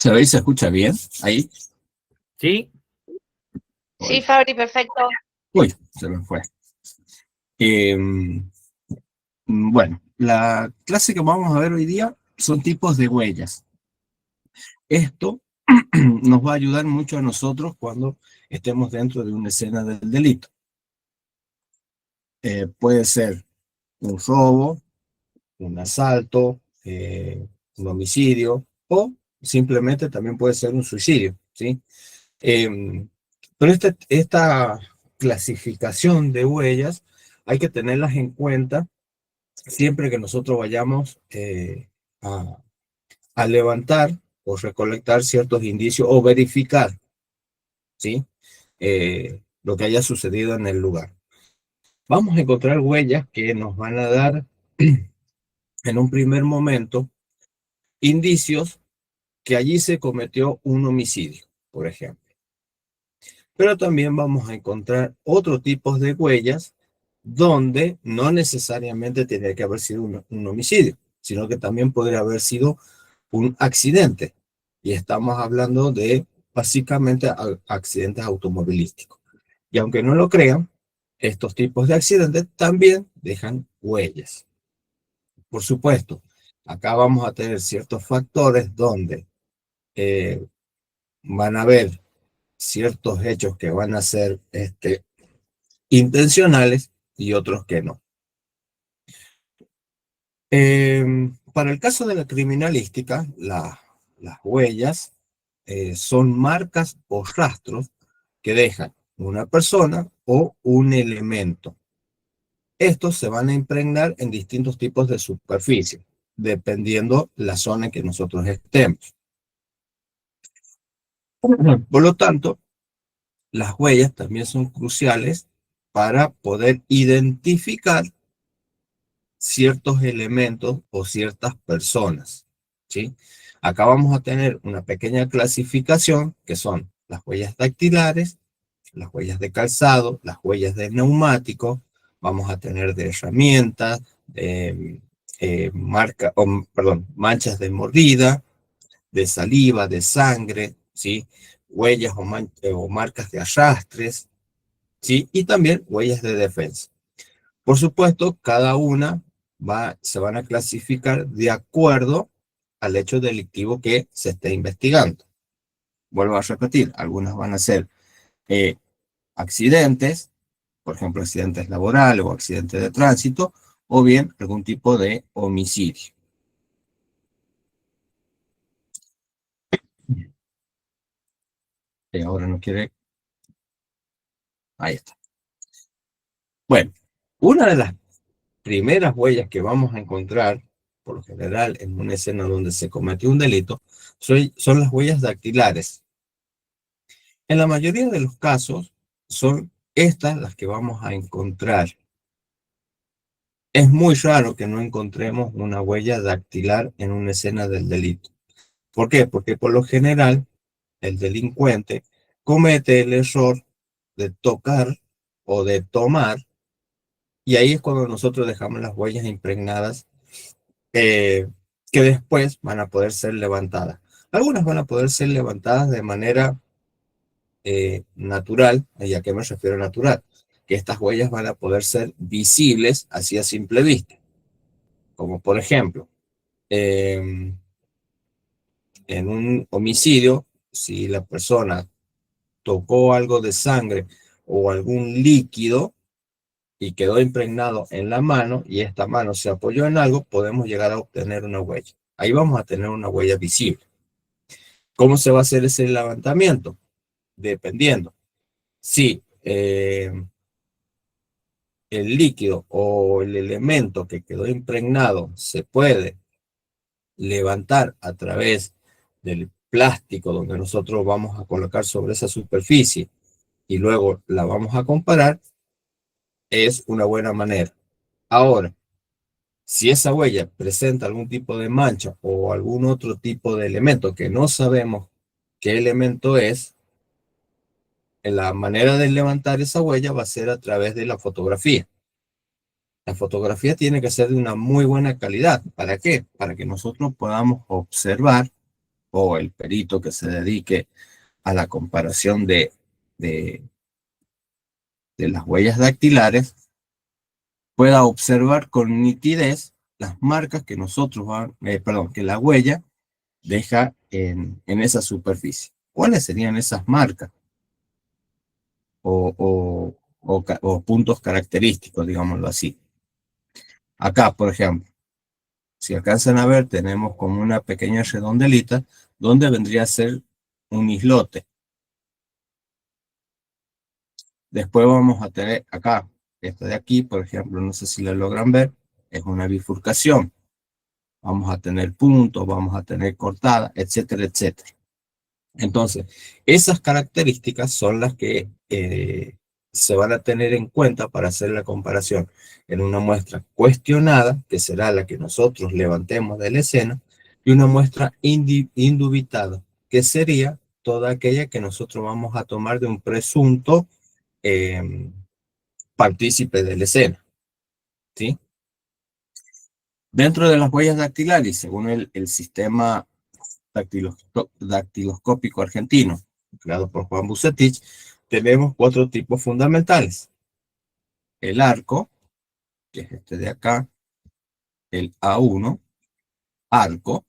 ¿Se ve y se escucha bien? Ahí. ¿Sí? Sí, Fabri, perfecto. Uy, se me fue. Bueno, la clase que vamos a ver hoy día son tipos de huellas. Esto nos va a ayudar mucho a nosotros cuando estemos dentro de una escena del delito. Puede ser un robo, un asalto, un homicidio, o simplemente también puede ser un suicidio, ¿sí? Pero esta clasificación de huellas hay que tenerlas en cuenta siempre que nosotros vayamos a levantar o recolectar ciertos indicios o verificar, ¿sí? Lo que haya sucedido en el lugar. Vamos a encontrar huellas que nos van a dar en un primer momento indicios que allí se cometió un homicidio, por ejemplo. Pero también vamos a encontrar otros tipos de huellas donde no necesariamente tiene que haber sido un homicidio, sino que también podría haber sido un accidente. Y estamos hablando de básicamente accidentes automovilísticos. Y aunque no lo crean, estos tipos de accidentes también dejan huellas. Por supuesto, acá vamos a tener ciertos factores donde van a haber ciertos hechos que van a ser intencionales y otros que no. Para el caso de la criminalística, las huellas son marcas o rastros que dejan una persona o un elemento. Estos se van a impregnar en distintos tipos de superficie, dependiendo la zona en que nosotros estemos. Por lo tanto, las huellas también son cruciales para poder identificar ciertos elementos o ciertas personas, ¿sí? Acá vamos a tener una pequeña clasificación que son las huellas dactilares, las huellas de calzado, las huellas de neumático, vamos a tener de herramientas, manchas de mordida, de saliva, de sangre, ¿sí? Huellas o marcas de arrastres, ¿sí? Y también huellas de defensa. Por supuesto, cada una se van a clasificar de acuerdo al hecho delictivo que se esté investigando. Vuelvo a repetir, algunas van a ser accidentes, por ejemplo, accidentes laborales o accidentes de tránsito, o bien algún tipo de homicidio. Ahora no quiere. Ahí está. Bueno, una de las primeras huellas que vamos a encontrar, por lo general, en una escena donde se cometió un delito, son las huellas dactilares. En la mayoría de los casos, son estas las que vamos a encontrar. Es muy raro que no encontremos una huella dactilar en una escena del delito. ¿Por qué? Porque por lo general, el delincuente comete el error de tocar o de tomar, y ahí es cuando nosotros dejamos las huellas impregnadas que después van a poder ser levantadas. Algunas van a poder ser levantadas de manera natural. ¿Y a qué me refiero natural? Que estas huellas van a poder ser visibles así a simple vista. Como por ejemplo, en un homicidio, si la persona tocó algo de sangre o algún líquido y quedó impregnado en la mano y esta mano se apoyó en algo, podemos llegar a obtener una huella. Ahí vamos a tener una huella visible. ¿Cómo se va a hacer ese levantamiento? Dependiendo. Si el líquido o el elemento que quedó impregnado se puede levantar a través del plástico donde nosotros vamos a colocar sobre esa superficie y luego la vamos a comparar, es una buena manera. Ahora, si esa huella presenta algún tipo de mancha o algún otro tipo de elemento que no sabemos qué elemento es, la manera de levantar esa huella va a ser a través de la fotografía. La fotografía tiene que ser de una muy buena calidad. ¿Para qué? Para que nosotros podamos observar o el perito que se dedique a la comparación de las huellas dactilares pueda observar con nitidez las marcas que que la huella deja en esa superficie. ¿Cuáles serían esas marcas o puntos característicos, digámoslo así? Acá, por ejemplo, si alcanzan a ver, tenemos como una pequeña redondelita donde vendría a ser un islote. Después vamos a tener acá, esta de aquí, por ejemplo, no sé si la logran ver, es una bifurcación. Vamos a tener puntos, vamos a tener cortadas, etcétera, etcétera. Entonces, esas características son las que se van a tener en cuenta para hacer la comparación en una muestra cuestionada, que será la que nosotros levantemos de la escena, y una muestra indubitada, que sería toda aquella que nosotros vamos a tomar de un presunto partícipe de la escena, ¿sí? Dentro de las huellas dactilares, según el sistema dactiloscópico argentino, creado por Juan Bucetich, tenemos 4 tipos fundamentales. El arco, que es este de acá, el A1, arco.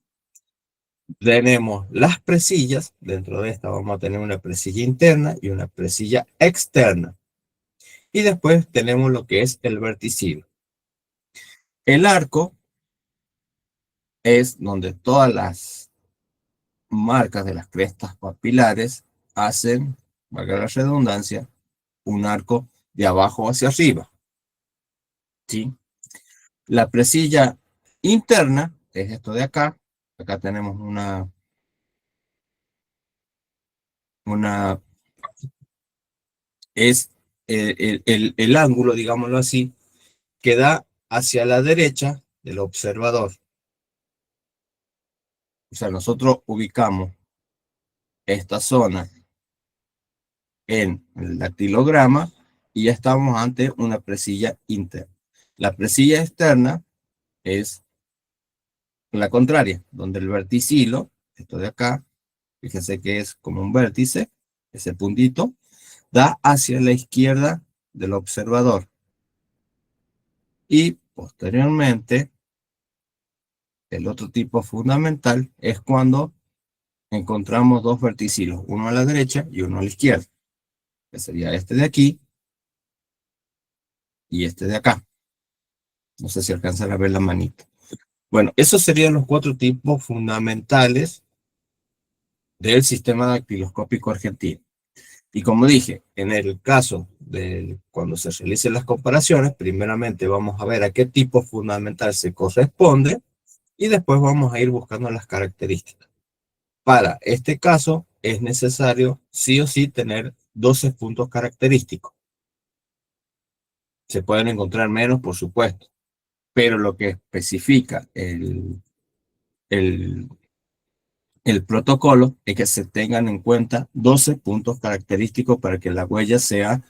Tenemos las presillas, dentro de esta vamos a tener una presilla interna y una presilla externa. Y después tenemos lo que es el verticilo. El arco es donde todas las marcas de las crestas papilares hacen, valga la redundancia, un arco de abajo hacia arriba, ¿sí? La presilla interna es esto de acá. Acá tenemos es el ángulo, digámoslo así, que da hacia la derecha del observador. O sea, nosotros ubicamos esta zona en el dactilograma y ya estamos ante una presilla interna. La presilla externa es la contraria, donde el verticilo, esto de acá, fíjense que es como un vértice, ese puntito, da hacia la izquierda del observador. Y posteriormente, el otro tipo fundamental es cuando encontramos 2 verticilos, uno a la derecha y uno a la izquierda, que sería este de aquí y este de acá. No sé si alcanzan a ver la manita. Bueno, esos serían los 4 tipos fundamentales del sistema dactiloscópico argentino. Y como dije, en el caso de cuando se realicen las comparaciones, primeramente vamos a ver a qué tipo fundamental se corresponde y después vamos a ir buscando las características. Para este caso es necesario sí o sí tener 12 puntos característicos. Se pueden encontrar menos, por supuesto, pero lo que especifica el, el protocolo es que se tengan en cuenta 12 puntos característicos para que la huella sea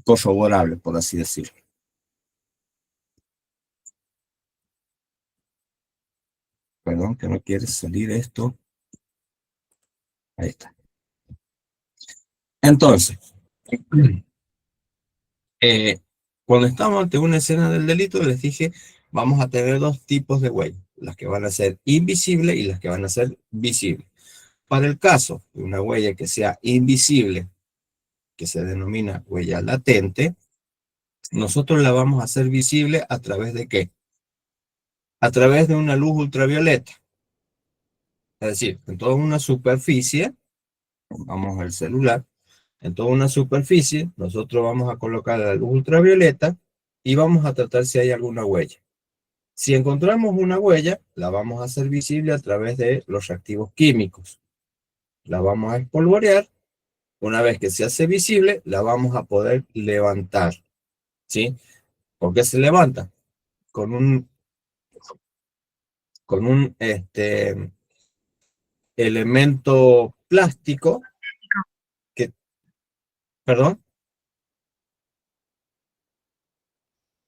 corroborable, por así decirlo. Perdón, que no quiere salir esto. Ahí está. Entonces, cuando estamos ante una escena del delito, les dije, vamos a tener 2 tipos de huellas, las que van a ser invisibles y las que van a ser visibles. Para el caso de una huella que sea invisible, que se denomina huella latente, nosotros la vamos a hacer visible a través de ¿qué? A través de una luz ultravioleta. Es decir, en toda una superficie, vamos al celular, en toda una superficie, nosotros vamos a colocar la luz ultravioleta y vamos a tratar si hay alguna huella. Si encontramos una huella, la vamos a hacer visible a través de los reactivos químicos. La vamos a espolvorear. Una vez que se hace visible, la vamos a poder levantar. ¿Sí? ¿Por qué se levanta? Con un elemento plástico que, perdón,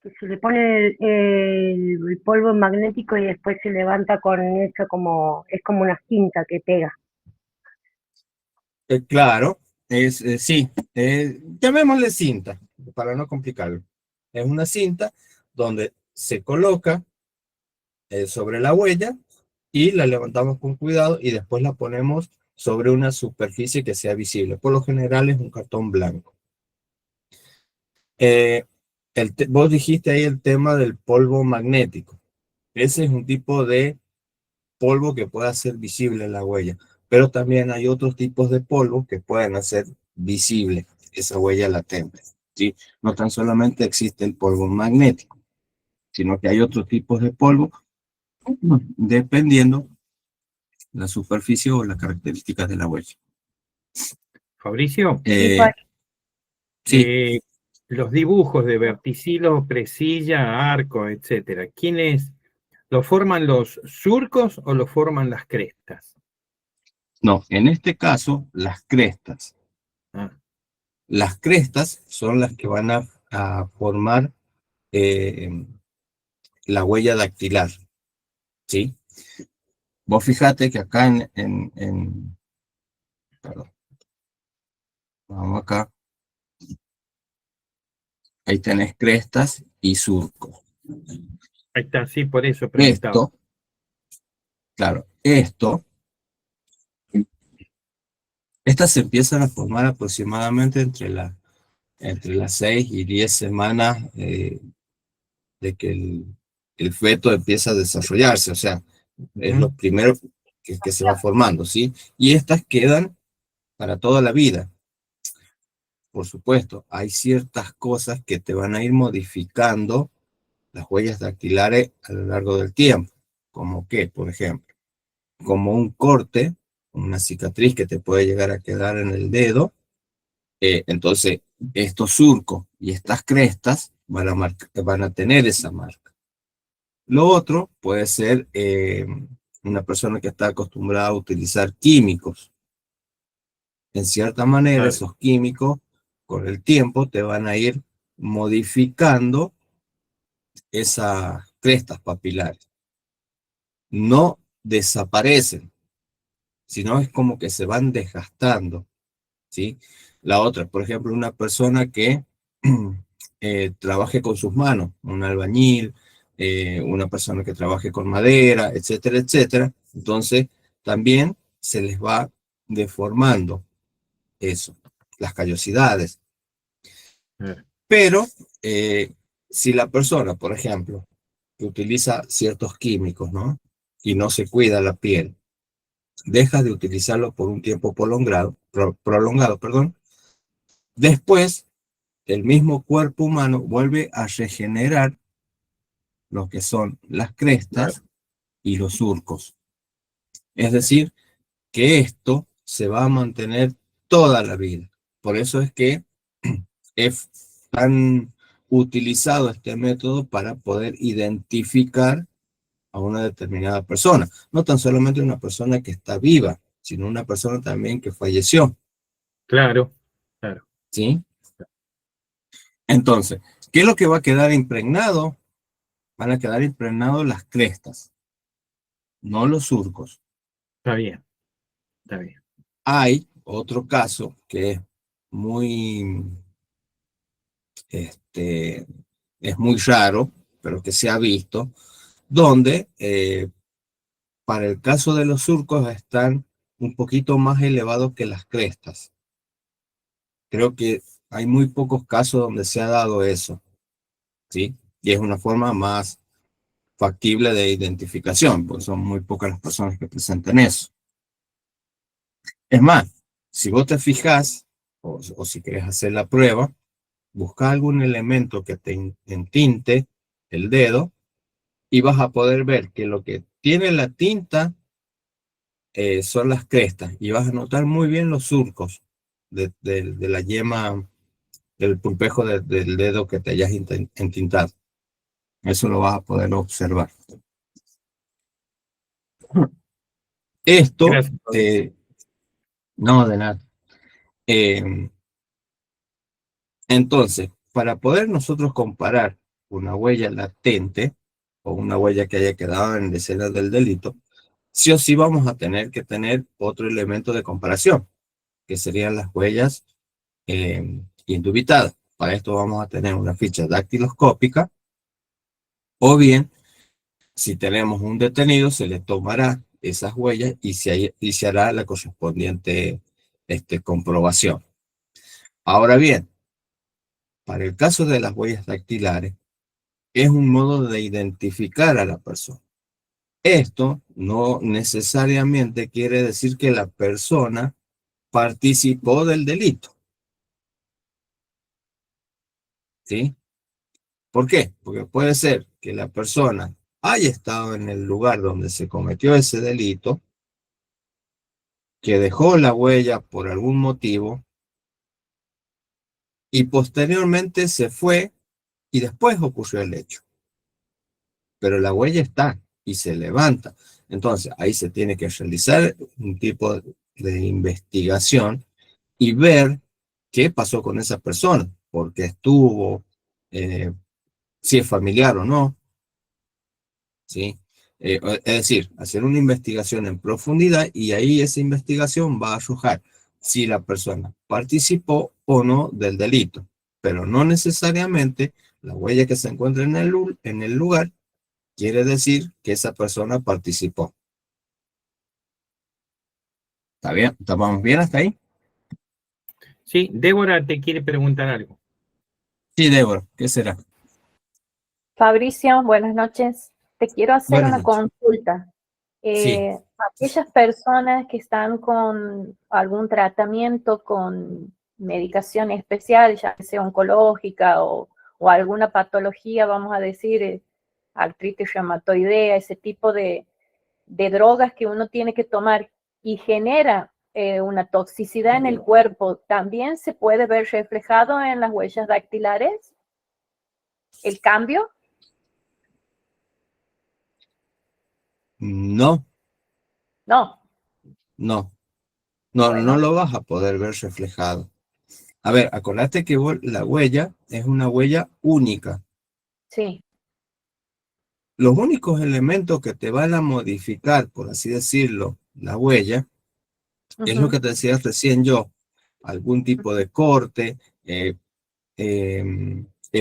Que se le pone el polvo magnético y después se levanta con eso como, es como una cinta que pega. Claro, sí, llamémosle cinta, para no complicarlo. Es una cinta donde se coloca sobre la huella y la levantamos con cuidado y después la ponemos sobre una superficie que sea visible. Por lo general es un cartón blanco. Vos dijiste ahí el tema del polvo magnético. Ese es un tipo de polvo que puede hacer visible la huella, pero también hay otros tipos de polvo que pueden hacer visible esa huella latente, ¿sí? No tan solamente existe el polvo magnético, sino que hay otros tipos de polvo dependiendo la superficie o las características de la huella. Fabricio, Sí, los dibujos de verticilo, presilla, arco, etcétera, ¿quiénes lo forman, los surcos o lo forman las crestas? no, en este caso, las crestas. Ah, Las crestas son las que van a formar la huella dactilar, ¿sí? Vos fíjate que acá perdón, vamos acá, ahí tenés crestas y surcos. ahí está, sí, por eso preguntaba. Claro, estas se empiezan a formar aproximadamente entre las 6 y 10 semanas de que el feto empieza a desarrollarse, o sea, es lo primero que se va formando, ¿sí? Y estas quedan para toda la vida. Por supuesto, hay ciertas cosas que te van a ir modificando las huellas dactilares a lo largo del tiempo, como que, por ejemplo, como un corte, una cicatriz que te puede llegar a quedar en el dedo, entonces estos surcos y estas crestas van a tener esa marca. Lo otro puede ser una persona que está acostumbrada a utilizar químicos. En cierta manera, esos químicos con el tiempo te van a ir modificando esas crestas papilares. No desaparecen, sino es como que se van desgastando, ¿sí? La otra, por ejemplo, una persona que trabaje con sus manos, un albañil, una persona que trabaje con madera, etcétera, etcétera, entonces también se les va deformando eso, las callosidades. Pero si la persona, por ejemplo, que utiliza ciertos químicos, ¿no? Y no se cuida la piel, deja de utilizarlo por un tiempo prolongado, perdón, después el mismo cuerpo humano vuelve a regenerar lo que son las crestas y los surcos. Es decir, que esto se va a mantener toda la vida. Por eso es que es tan utilizado este método para poder identificar a una determinada persona. No tan solamente una persona que está viva, sino una persona también que falleció. Claro, claro. ¿Sí? Entonces, ¿qué es lo que va a quedar impregnado? Van a quedar impregnados las crestas, no los surcos. Está bien, está bien. Hay otro caso que muy, es muy raro, pero que se ha visto, donde para el caso de los surcos están un poquito más elevados que las crestas. Creo que hay muy pocos casos donde se ha dado eso, ¿sí? Y es una forma más factible de identificación, porque son muy pocas las personas que presentan eso. Es más, si vos te fijas, o si querés hacer la prueba, busca algún elemento que te entinte el dedo y vas a poder ver que lo que tiene la tinta son las crestas y vas a notar muy bien los surcos de la yema, del pulpejo del dedo que te hayas entintado. Eso lo vas a poder observar. Esto, no, de nada. Entonces, para poder nosotros comparar una huella latente o una huella que haya quedado en la escena del delito, sí o sí vamos a tener que tener otro elemento de comparación, que serían las huellas indubitadas. Para esto vamos a tener una ficha dactiloscópica, o bien, si tenemos un detenido, se le tomará esas huellas y se hará la correspondiente comprobación. Ahora bien, para el caso de las huellas dactilares, es un modo de identificar a la persona. Esto no necesariamente quiere decir que la persona participó del delito. ¿Sí? ¿Por qué? Porque puede ser que la persona haya estado en el lugar donde se cometió ese delito, que dejó la huella por algún motivo y posteriormente se fue y después ocurrió el hecho. Pero la huella está y se levanta. Entonces, ahí se tiene que realizar un tipo de investigación y ver qué pasó con esa persona, por qué estuvo, si es familiar o no, ¿sí? Es decir, hacer una investigación en profundidad y ahí esa investigación va a arrojar si la persona participó o no del delito, pero no necesariamente la huella que se encuentra en el lugar quiere decir que esa persona participó. ¿Está bien? ¿Estamos bien hasta ahí? Sí, Débora te quiere preguntar algo. Sí, Débora, ¿qué será? Fabricio, buenas noches. Te quiero hacer Buenas una noches. consulta. Sí. Aquellas personas que están con algún tratamiento con medicación especial, ya sea oncológica o alguna patología, vamos a decir, artritis reumatoidea, ese tipo de drogas que uno tiene que tomar y genera una toxicidad en el cuerpo, ¿también se puede ver reflejado en las huellas dactilares? ¿El cambio? No, No. no, no, no Bueno, lo vas a poder ver reflejado. A ver, acordate que la huella es una huella única. sí. Los únicos elementos que te van a modificar, por así decirlo, la huella, es lo Ujú. que te decía recién yo, algún tipo de corte, el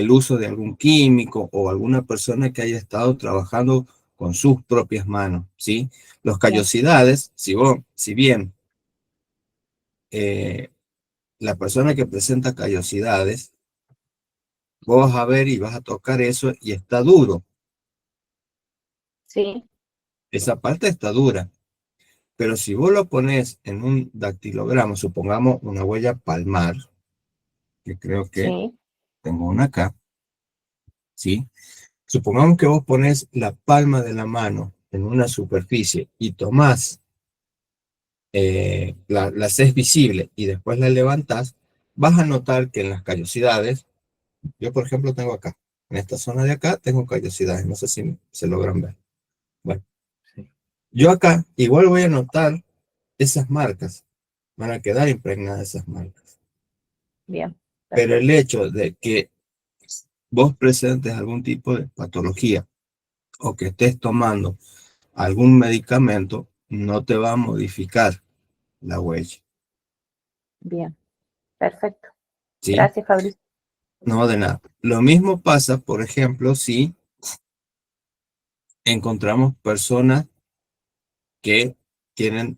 uso de algún químico o alguna persona que haya estado trabajando con sus propias manos, ¿sí? Los Bien, callosidades, si bien la persona que presenta callosidades, vos vas a ver y vas a tocar eso y está duro, sí, esa parte está dura. Pero si vos lo pones en un dactilograma, supongamos una huella palmar, que creo que sí, tengo una acá, ¿sí? Supongamos que vos pones la palma de la mano en una superficie y tomás, la haces visible y después la levantás, vas a notar que en las callosidades, yo por ejemplo tengo acá, en esta zona de acá tengo callosidades, no sé si se logran ver. Bueno, Sí. yo acá igual voy a notar esas marcas, van a quedar impregnadas esas marcas. bien, Pero el perfecto, hecho de que vos presentes algún tipo de patología o que estés tomando algún medicamento, no te va a modificar la huella, bien, perfecto. ¿sí? Gracias, Fabricio. No de nada. Lo mismo pasa, por ejemplo, si encontramos personas que tienen,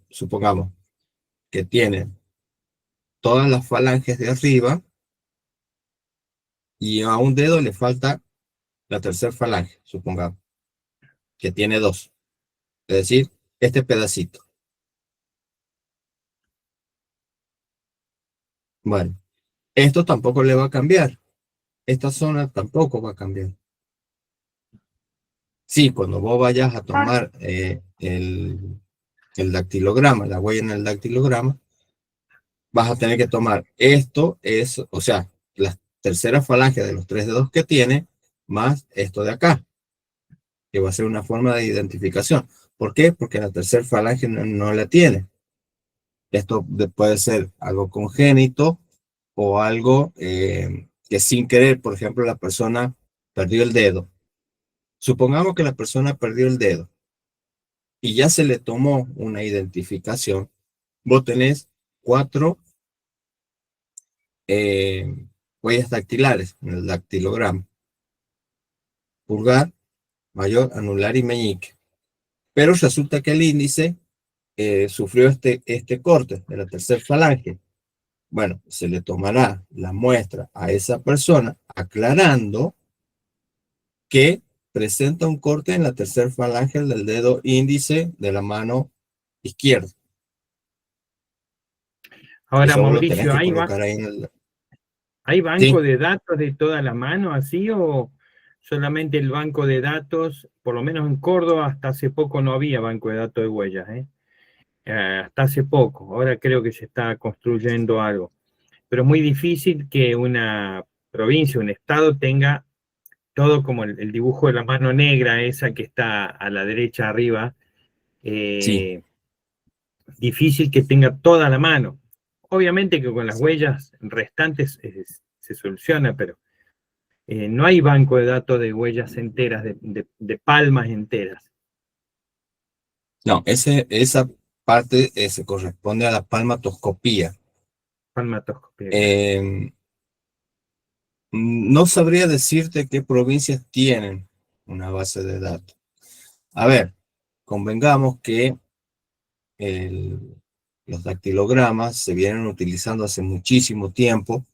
supongamos, que tienen todas las falanges de arriba y a un dedo le falta la tercera falange, supongamos, que tiene dos. Es decir, este pedacito. Bueno, esto tampoco le va a cambiar. Esta zona tampoco va a cambiar. Sí, cuando vos vayas a tomar el dactilograma, la huella en el dactilograma, vas a tener que tomar esto, o sea, la tercera falange de los tres dedos que tiene, más esto de acá, que va a ser una forma de identificación. ¿Por qué? Porque la tercera falange no la tiene. Esto puede ser algo congénito o algo que sin querer, por ejemplo, la persona perdió el dedo. Supongamos que la persona perdió el dedo y ya se le tomó una identificación. Vos tenés 4 huellas dactilares en el dactilograma: pulgar, mayor, anular y meñique. Pero resulta que el índice sufrió este corte de la tercera falange. Bueno, se le tomará la muestra a esa persona aclarando que presenta un corte en la tercera falange del dedo índice de la mano izquierda. Ahora, Eso vos lo tenés Mauricio, que colocar ahí en el... ¿hay banco Sí, de datos de toda la mano así o solamente el banco de datos? Por lo menos en Córdoba hasta hace poco no había banco de datos de huellas, ¿eh? Hasta hace poco. Ahora creo que se está construyendo algo. Pero es muy difícil que una provincia, un estado tenga todo como el dibujo de la mano negra, esa que está a la derecha arriba. sí. Difícil que tenga toda la mano. Obviamente que con las huellas restantes se soluciona, pero no hay banco de datos de huellas enteras, de palmas enteras. No, esa parte se corresponde a la palmatoscopía. Palmatoscopía, claro. No sabría decirte qué provincias tienen una base de datos. A ver, convengamos que los dactilogramas se vienen utilizando hace muchísimo tiempo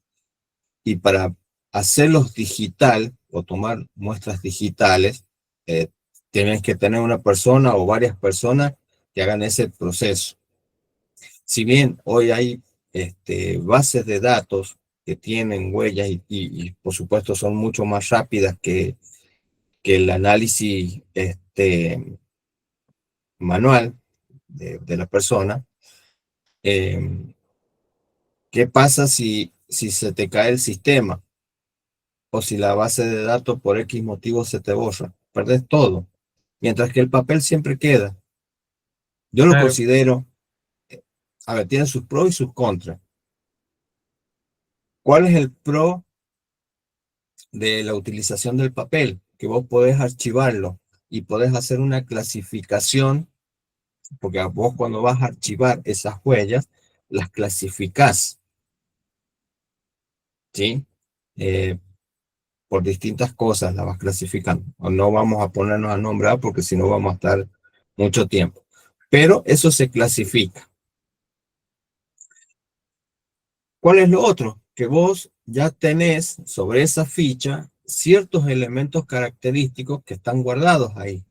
y para hacerlos digital o tomar muestras digitales, tienes que tener una persona o varias personas que hagan ese proceso. Si bien hoy hay bases de datos que tienen huellas y por supuesto son mucho más rápidas que el análisis manual de la persona, ¿qué pasa si se te cae el sistema? O si la base de datos por X motivo se te borra, perdés todo. Mientras que el papel siempre queda. Yo lo Claro, considero, a ver, tiene sus pros y sus contras. ¿Cuál es el pro de la utilización del papel? Que vos podés archivarlo y podés hacer una clasificación, porque a vos cuando vas a archivar esas huellas, las clasificás, ¿sí? Por distintas cosas las vas clasificando. O no vamos a ponernos a nombrar porque si no vamos a estar mucho tiempo. Pero eso se clasifica. ¿Cuál es lo otro? Que vos ya tenés sobre esa ficha ciertos elementos característicos que están guardados ahí.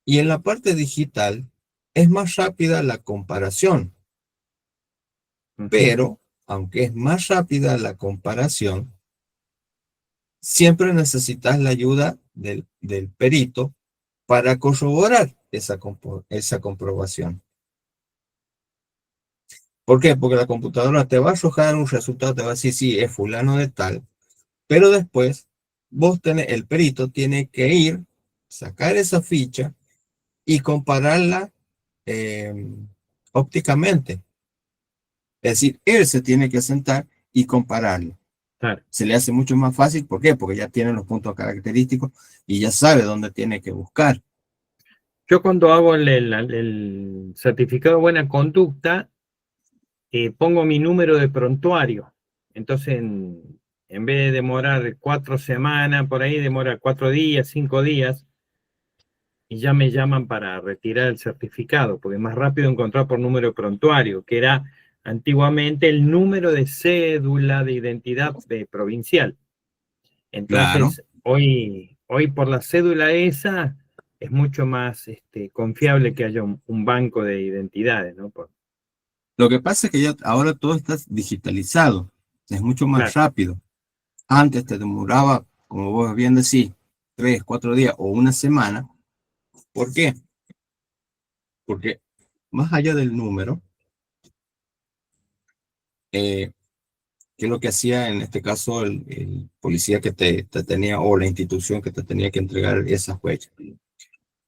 Y en la parte digital es más rápida la comparación. Pero, aunque es más rápida la comparación, siempre necesitas la ayuda del perito para corroborar esa comprobación. ¿Por qué? Porque la computadora te va a arrojar un resultado, te va a decir, sí, es fulano de tal, pero después el perito tiene que ir, sacar esa ficha y compararla ópticamente. Es decir, él se tiene que sentar y compararlo. claro. Se le hace mucho más fácil, ¿por qué? Porque ya tiene los puntos característicos y ya sabe dónde tiene que buscar. Yo cuando hago el certificado de buena conducta, pongo mi número de prontuario. Entonces, en vez de demorar 4 semanas, por ahí demora 4 días, 5 días, y ya me llaman para retirar el certificado, porque es más rápido encontrar por número de prontuario, que era antiguamente el número de cédula de identidad provincial. Claro. Entonces, hoy por la cédula esa es mucho más confiable que haya un banco de identidades, ¿no? Lo que pasa es que ya ahora todo está digitalizado, es mucho más Claro, rápido. Antes te demoraba, como vos bien decís, 3, 4 días o una semana. ¿Por qué? Porque más allá del número, ¿qué es lo que hacía en este caso el policía que te tenía o la institución que te tenía que entregar esas huellas?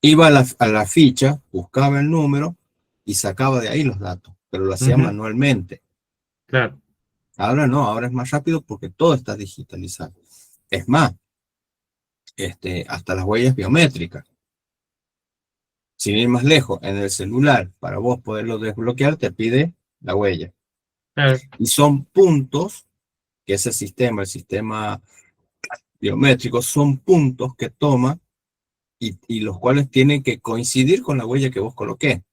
Iba a la ficha, buscaba el número y sacaba de ahí los datos, pero lo hacía manualmente. claro. Ahora no, ahora es más rápido porque todo está digitalizado. Es más, hasta las huellas biométricas. Sin ir más lejos, en el celular, para vos poderlo desbloquear, te pide la huella. Claro. Y son puntos que ese sistema, el sistema biométrico, son puntos que toma y los cuales tienen que coincidir con la huella que vos coloqué.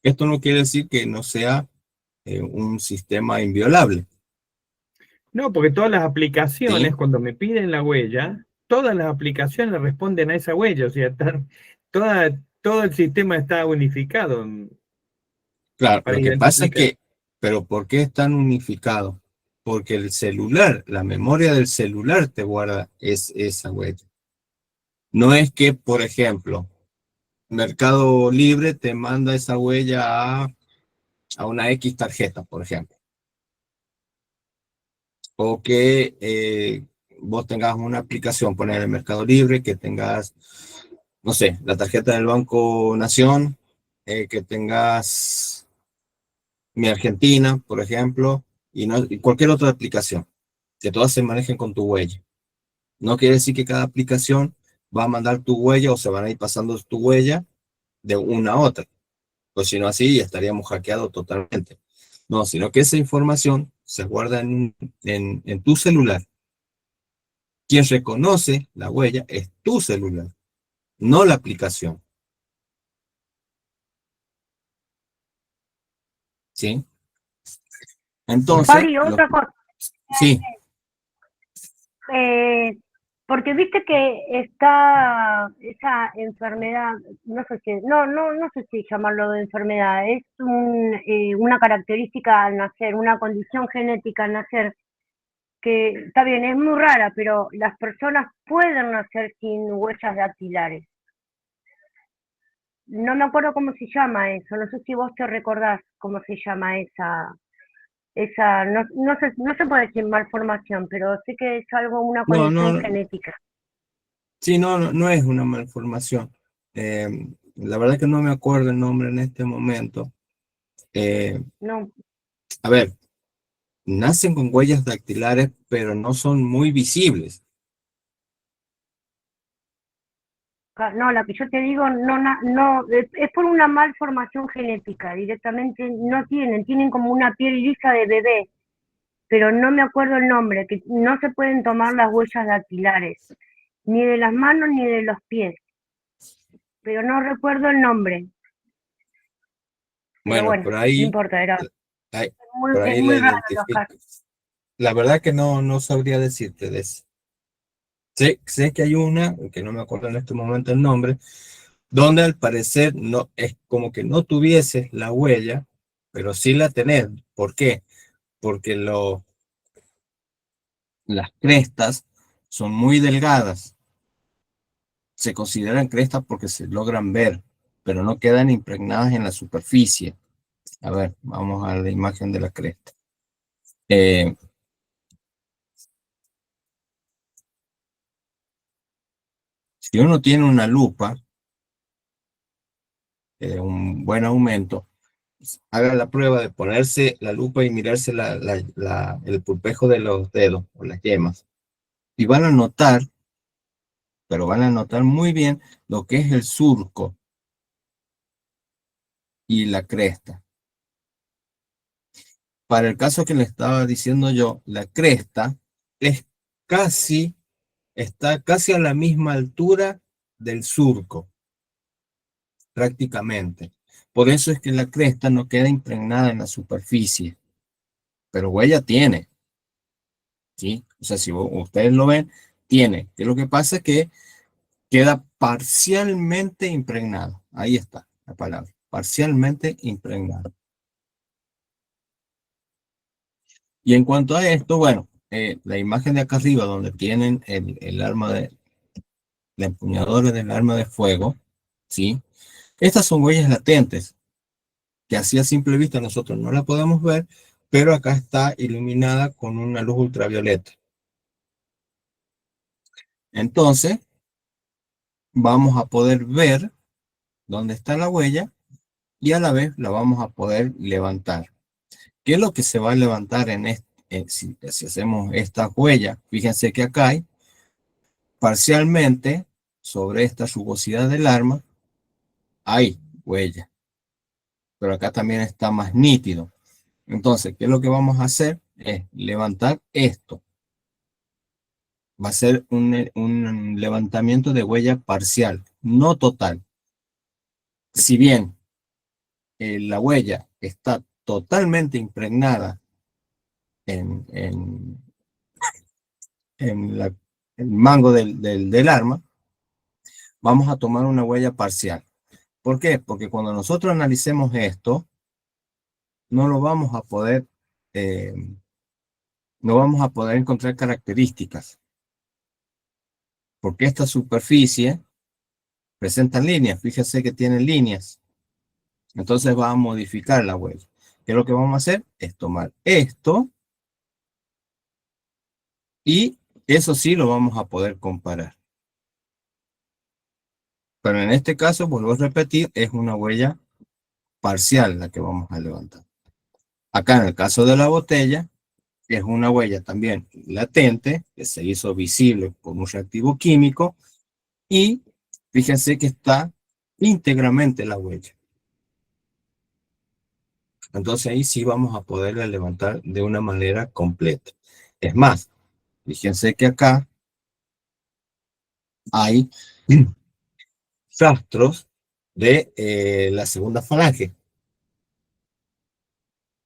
Esto no quiere decir que no sea un sistema inviolable. No, porque todas las aplicaciones, ¿Sí? cuando me piden la huella, todas las aplicaciones responden a esa huella, o sea, todo el sistema está unificado Claro, para lo que pasa es identificar. que, pero ¿por qué están unificados? Porque el celular, la memoria del celular te guarda esa huella. No es que, por ejemplo, Mercado Libre te manda esa huella a una X tarjeta, por ejemplo. O que vos tengas una aplicación, poner el Mercado Libre, que tengas, no sé, la tarjeta del Banco Nación, que tengas Mi Argentina, por ejemplo, y cualquier otra aplicación, que todas se manejen con tu huella. No quiere decir que cada aplicación va a mandar tu huella o se van a ir pasando tu huella de una a otra. Pues si no así, estaríamos hackeados totalmente. No, sino que esa información se guarda en tu celular. Quien reconoce la huella es tu celular, no la aplicación. ¿Sí? Entonces, Fabri, otra cosa, sí, porque viste que está esa enfermedad, no sé si llamarlo de enfermedad, es una característica al nacer, una condición genética al nacer, que está bien, es muy rara, pero las personas pueden nacer sin huellas dactilares. No me acuerdo cómo se llama eso, no sé si vos te recordás cómo se llama no se puede decir malformación, pero sé que es algo, una no, condición no, genética. sí, no es una malformación. La verdad que no me acuerdo el nombre en este momento. Eh, No, a ver, nacen con huellas dactilares, pero no son muy visibles. no, la que yo te digo, no, es por una malformación genética, directamente no tienen como una piel lisa de bebé, pero no me acuerdo el nombre, que no se pueden tomar las huellas dactilares, ni de las manos ni de los pies, pero no recuerdo el nombre, pero Bueno, bueno, no importa, ahí- es la muy raro los identifico. casos. La verdad que no sabría decirte de eso. Sé que hay una, que no me acuerdo en este momento el nombre, donde al parecer no, es como que no tuvieses la huella, pero sí la tenés. ¿Por qué? Porque las crestas son muy delgadas. Se consideran crestas porque se logran ver, pero no quedan impregnadas en la superficie. A ver, vamos a la imagen de la cresta. Si uno tiene una lupa, un buen aumento, haga la prueba de ponerse la lupa y mirarse el pulpejo de los dedos o las yemas. Y van a notar, pero van a notar muy bien lo que es el surco y la cresta. Para el caso que le estaba diciendo yo, la cresta es está casi a la misma altura del surco, prácticamente. Por eso es que la cresta no queda impregnada en la superficie, pero huella tiene, ¿sí? O sea, si ustedes lo ven, tiene. Que lo que pasa es que queda parcialmente impregnado. Ahí está la palabra, parcialmente impregnado. Y en cuanto a esto, bueno, la imagen de acá arriba donde tienen el arma la empuñadura del arma de fuego, ¿sí? Estas son huellas latentes, que así a simple vista nosotros no la podemos ver, pero acá está iluminada con una luz ultravioleta. Entonces, vamos a poder ver dónde está la huella y a la vez la vamos a poder levantar. ¿Qué es lo que se va a levantar si hacemos esta huella, fíjense que acá hay parcialmente sobre esta rugosidad del arma, hay huella, pero acá también está más nítido. Entonces, ¿qué es lo que vamos a hacer? Es levantar esto. Va a ser un levantamiento de huella parcial, no total. Si bien la huella está totalmente impregnada en el mango del arma, vamos a tomar una huella parcial. ¿Por qué? Porque cuando nosotros analicemos esto, no lo vamos a poder, no vamos a poder encontrar características. Porque esta superficie presenta líneas, fíjese que tiene líneas. Entonces va a modificar la huella. ¿Qué es lo que vamos a hacer? Es tomar esto y eso sí lo vamos a poder comparar. Pero en este caso, vuelvo a repetir, es una huella parcial la que vamos a levantar. Acá en el caso de la botella, es una huella también latente, que se hizo visible por un reactivo químico, y fíjense que está íntegramente la huella. Entonces ahí sí vamos a poderla levantar de una manera completa. Es más, fíjense que acá hay rastros de la segunda falange.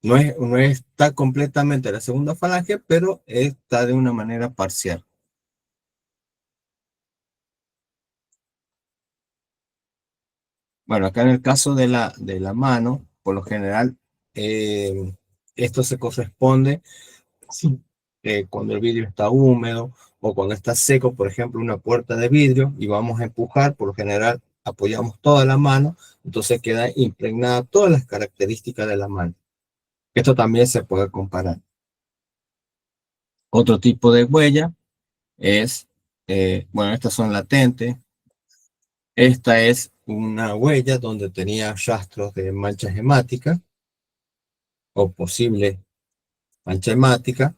No está completamente la segunda falange, pero está de una manera parcial. Bueno, acá en el caso de la mano, por lo general, esto se corresponde cuando el vidrio está húmedo o cuando está seco, por ejemplo, una puerta de vidrio, y vamos a empujar, por lo general apoyamos toda la mano, entonces queda impregnada todas las características de la mano. Esto también se puede comparar. Otro tipo de huella es, bueno, estas son latentes. Esta es una huella donde tenía rastros de manchas hemáticas o posible mancha hemática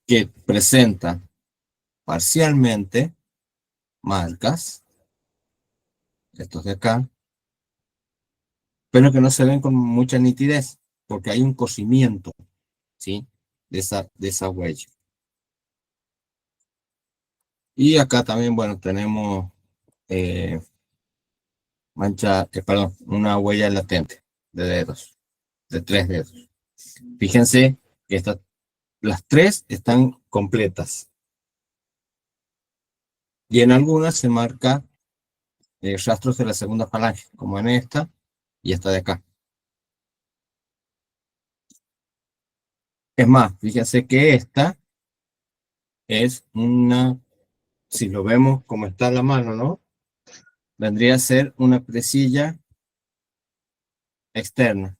que presenta parcialmente marcas, estos de acá, pero que no se ven con mucha nitidez porque hay un cocimiento, ¿sí? de esa huella. Y acá también, bueno, tenemos una huella latente de dedos, de 3 dedos. Fíjense que las 3 están completas. Y en algunas se marca rastros de la segunda falange, como en esta y esta de acá. Es más, fíjense que esta es una, si lo vemos como está en la mano, ¿no? Vendría a ser una presilla externa.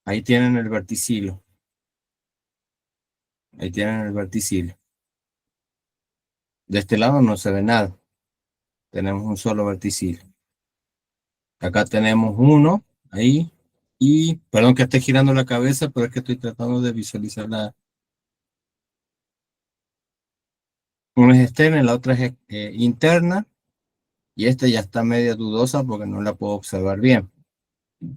Ahí tienen el verticilo. Ahí tienen el verticilo. De este lado no se ve nada. Tenemos un solo verticilo. Acá tenemos uno, ahí. Y, perdón que esté girando la cabeza, pero es que estoy tratando de visualizar una es externa y la otra es interna. Y esta ya está media dudosa porque no la puedo observar bien.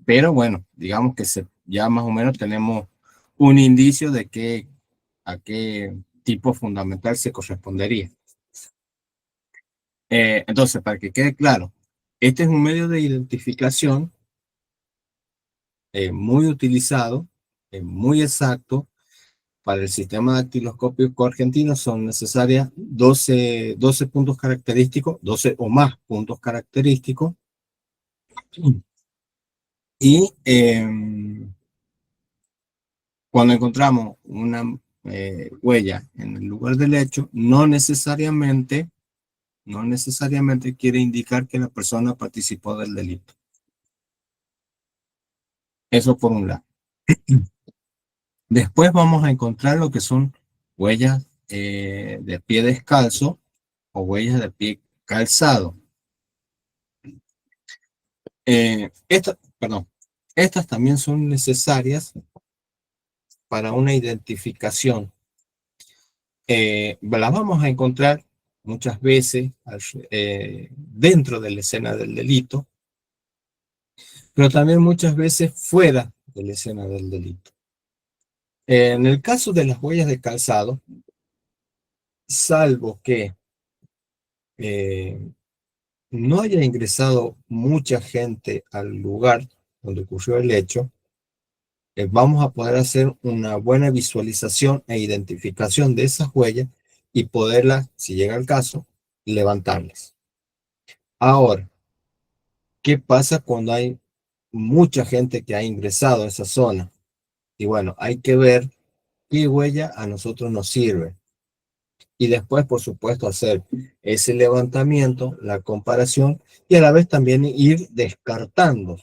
Pero bueno, digamos que ya más o menos tenemos un indicio de a qué tipo fundamental se correspondería. Entonces, para que quede claro, este es un medio de identificación muy utilizado, muy exacto. Para el sistema dactiloscópico argentino son necesarias 12 puntos característicos, 12 o más puntos característicos. Y cuando encontramos una huella en el lugar del hecho, no necesariamente quiere indicar que la persona participó del delito. Eso por un lado. Después vamos a encontrar lo que son huellas de pie descalzo o huellas de pie calzado. Estas también son necesarias para una identificación. Las vamos a encontrar muchas veces dentro de la escena del delito, pero también muchas veces fuera de la escena del delito. En el caso de las huellas de calzado, salvo que no haya ingresado mucha gente al lugar donde ocurrió el hecho, vamos a poder hacer una buena visualización e identificación de esas huellas y poderlas, si llega el caso, levantarlas. Ahora, ¿qué pasa cuando hay mucha gente que ha ingresado a esa zona? Y bueno, hay que ver qué huella a nosotros nos sirve. Y después, por supuesto, hacer ese levantamiento, la comparación, y a la vez también ir descartando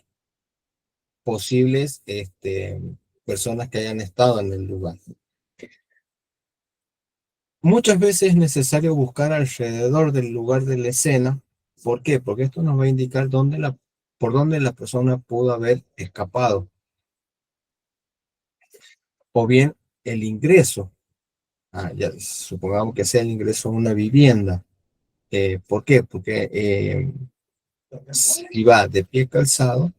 posibles personas que hayan estado en el lugar. Muchas veces es necesario buscar alrededor del lugar de la escena. ¿Por qué? Porque esto nos va a indicar por dónde la persona pudo haber escapado. O bien el ingreso. Ya, supongamos que sea el ingreso a una vivienda. ¿Por qué? Porque si va de pie calzado,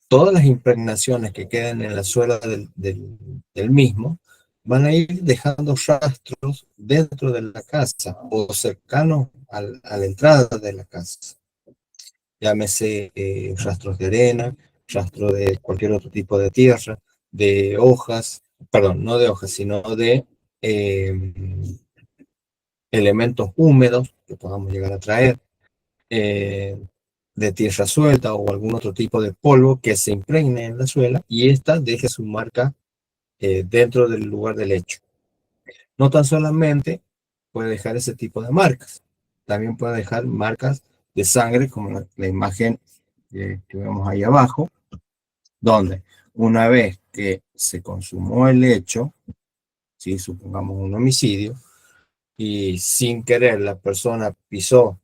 todas las impregnaciones que queden en la suela del mismo van a ir dejando rastros dentro de la casa o cercanos a la entrada de la casa. Llámese rastros de arena, rastros de cualquier otro tipo de tierra, de hojas, perdón, no de hojas, sino de elementos húmedos que podamos llegar a traer, de tierra suelta o algún otro tipo de polvo que se impregne en la suela y ésta deje su marca dentro del lugar del hecho. No tan solamente puede dejar ese tipo de marcas, también puede dejar marcas de sangre como la imagen que vemos ahí abajo, donde una vez que se consumó el hecho, ¿sí? Supongamos un homicidio, y sin querer la persona pisó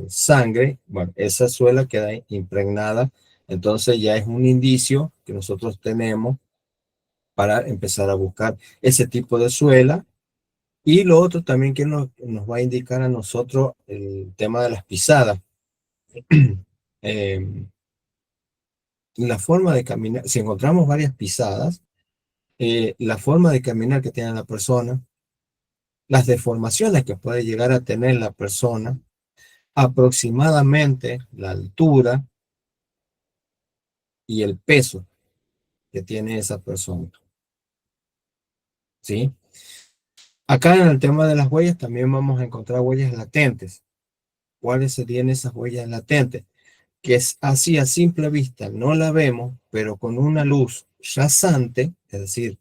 sangre, bueno, esa suela queda impregnada, entonces ya es un indicio que nosotros tenemos para empezar a buscar ese tipo de suela. Y lo otro también que nos va a indicar a nosotros el tema de las pisadas. La forma de caminar, si encontramos varias pisadas, la forma de caminar que tiene la persona, las deformaciones que puede llegar a tener la persona, aproximadamente la altura y el peso que tiene esa persona. ¿Sí? Acá en el tema de las huellas también vamos a encontrar huellas latentes. ¿Cuáles serían esas huellas latentes? Que es así a simple vista, no la vemos, pero con una luz rasante, es decir,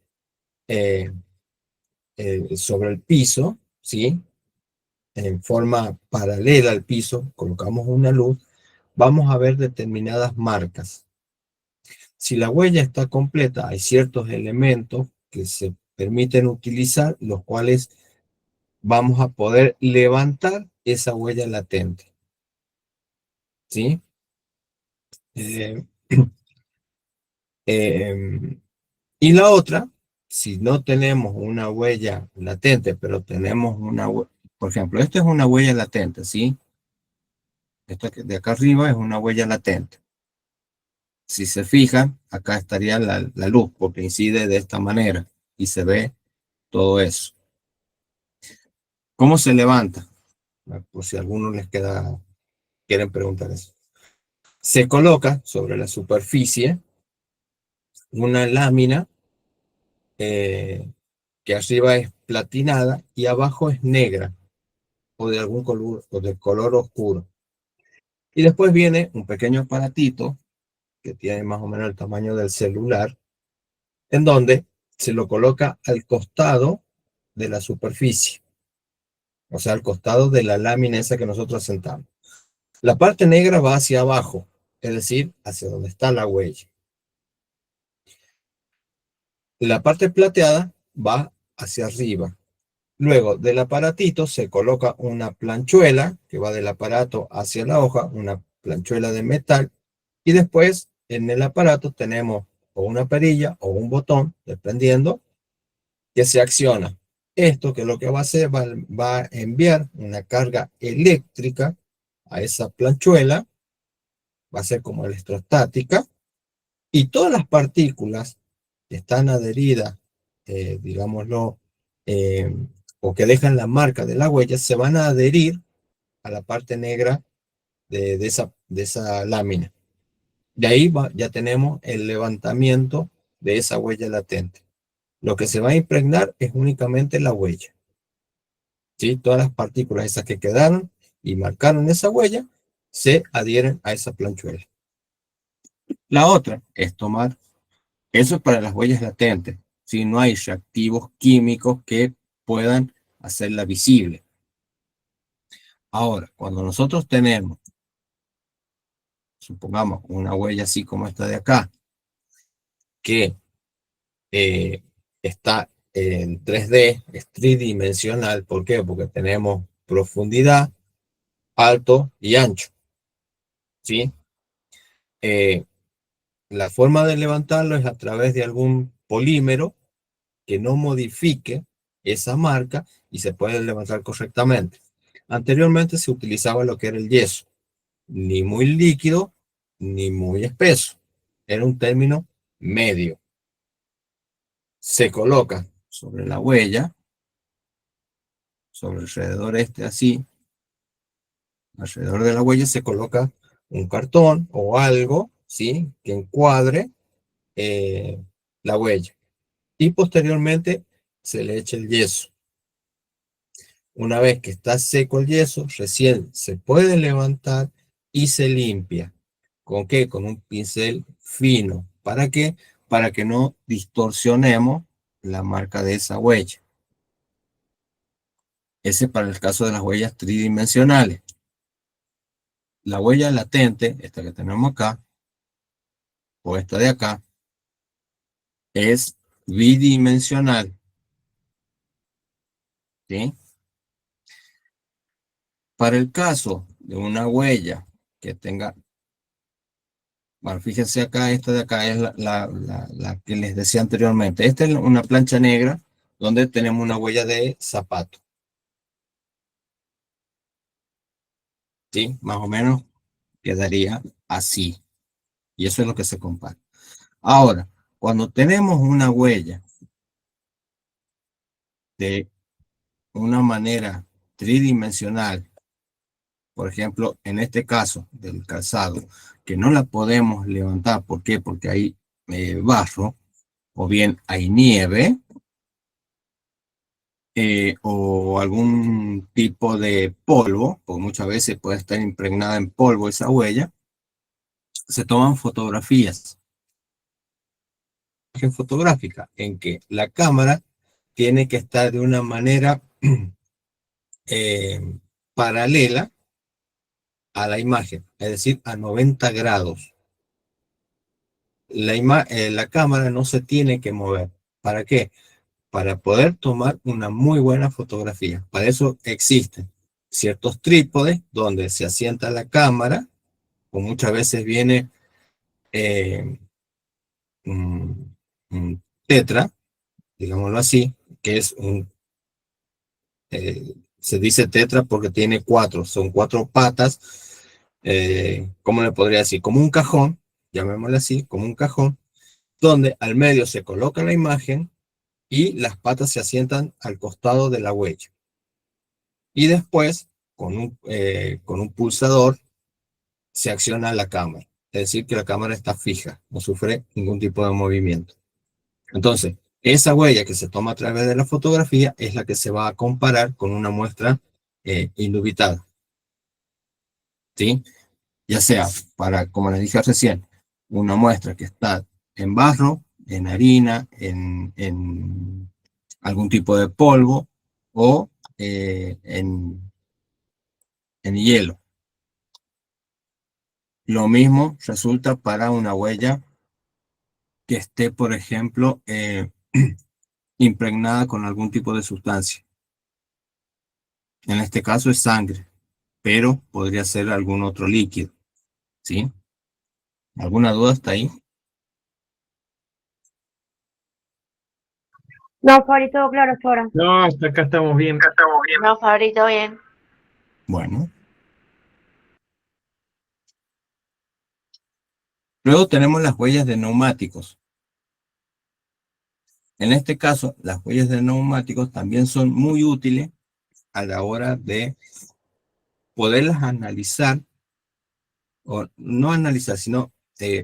sobre el piso, ¿sí? En forma paralela al piso, colocamos una luz, vamos a ver determinadas marcas. Si la huella está completa, hay ciertos elementos que se permiten utilizar, los cuales vamos a poder levantar esa huella latente. ¿Sí? Y la otra, si no tenemos una huella latente, pero tenemos por ejemplo, esta es una huella latente, ¿sí? Esta de acá arriba es una huella latente. Si se fijan, acá estaría la luz, porque incide de esta manera y se ve todo eso. ¿Cómo se levanta? Por si a algunos les quieren preguntar eso. Se coloca sobre la superficie una lámina que arriba es platinada y abajo es negra o de algún color o de color oscuro. Y después viene un pequeño aparatito que tiene más o menos el tamaño del celular, en donde se lo coloca al costado de la superficie, o sea, al costado de la lámina esa que nosotros sentamos. La parte negra va hacia abajo, es decir, hacia donde está la huella. La parte plateada va hacia arriba. Luego del aparatito se coloca una planchuela que va del aparato hacia la hoja, una planchuela de metal, y después en el aparato tenemos o una perilla o un botón, dependiendo, que se acciona. Esto que lo que va a hacer va a enviar una carga eléctrica a esa planchuela, va a ser como electrostática, y todas las partículas que están adheridas, digámoslo, eh, o que dejan la marca de la huella, se van a adherir a la parte negra de esa lámina. De ahí ya tenemos el levantamiento de esa huella latente. Lo que se va a impregnar es únicamente la huella. ¿Sí? Todas las partículas esas que quedaron y marcaron esa huella se adhieren a esa planchuela. La otra es tomar, eso es para las huellas latentes, si no hay reactivos químicos que puedan hacerla visible. Ahora, cuando nosotros tenemos, supongamos, una huella así como esta de acá, que está en 3D, es tridimensional. ¿Por qué? Porque tenemos profundidad, alto y ancho. ¿Sí? La forma de levantarlo es a través de algún polímero que no modifique esa marca y se puede levantar correctamente. Anteriormente se utilizaba lo que era el yeso, ni muy líquido ni muy espeso. Era un término medio. Se coloca sobre la huella, sobre alrededor así, alrededor de la huella se coloca un cartón o algo, ¿sí? Que encuadre la huella. Y posteriormente se le echa el yeso. Una vez que está seco el yeso, recién se puede levantar y se limpia. ¿Con qué? Con un pincel fino. ¿Para qué? Para que no distorsionemos la marca de esa huella. Ese para el caso de las huellas tridimensionales. La huella latente, esta que tenemos acá, o esta de acá, es bidimensional. ¿Sí? Para el caso de una huella que tenga, bueno, fíjense acá, esta de acá es la que les decía anteriormente. Esta es una plancha negra donde tenemos una huella de zapato. ¿Sí? Más o menos quedaría así. Y eso es lo que se compara. Ahora, cuando tenemos una huella de una manera tridimensional, por ejemplo, en este caso del calzado, que no la podemos levantar, ¿por qué? Porque hay barro, o bien hay nieve, o algún tipo de polvo, porque muchas veces puede estar impregnada en polvo esa huella, se toman fotografías. Fotográfica, en que la cámara tiene que estar de una manera paralela a la imagen, es decir, a 90 grados. La cámara no se tiene que mover. ¿Para qué? Para poder tomar una muy buena fotografía. Para eso existen ciertos trípodes donde se asienta la cámara, o muchas veces viene un tetra, digámoslo así, que es se dice tetra porque tiene son cuatro patas, ¿cómo le podría decir? Como un cajón, llamémosle así, como un cajón, donde al medio se coloca la imagen y las patas se asientan al costado de la huella. Y después, con un pulsador, se acciona la cámara. Es decir, que la cámara está fija, no sufre ningún tipo de movimiento. Entonces, esa huella que se toma a través de la fotografía es la que se va a comparar con una muestra indubitada. ¿Sí? Ya sea para, como les dije recién, una muestra que está en barro, en harina, en algún tipo de polvo o en hielo. Lo mismo resulta para una huella que esté, por ejemplo, impregnada con algún tipo de sustancia. En este caso es sangre, pero podría ser algún otro líquido. ¿Sí? ¿Alguna duda hasta ahí? No, Fabri, todo claro hasta ahora. No, hasta acá estamos bien. No, Fabrito, bien. Bueno. Luego tenemos las huellas de neumáticos. En este caso, las huellas de neumáticos también son muy útiles a la hora de poderlas analizar, o no analizar, sino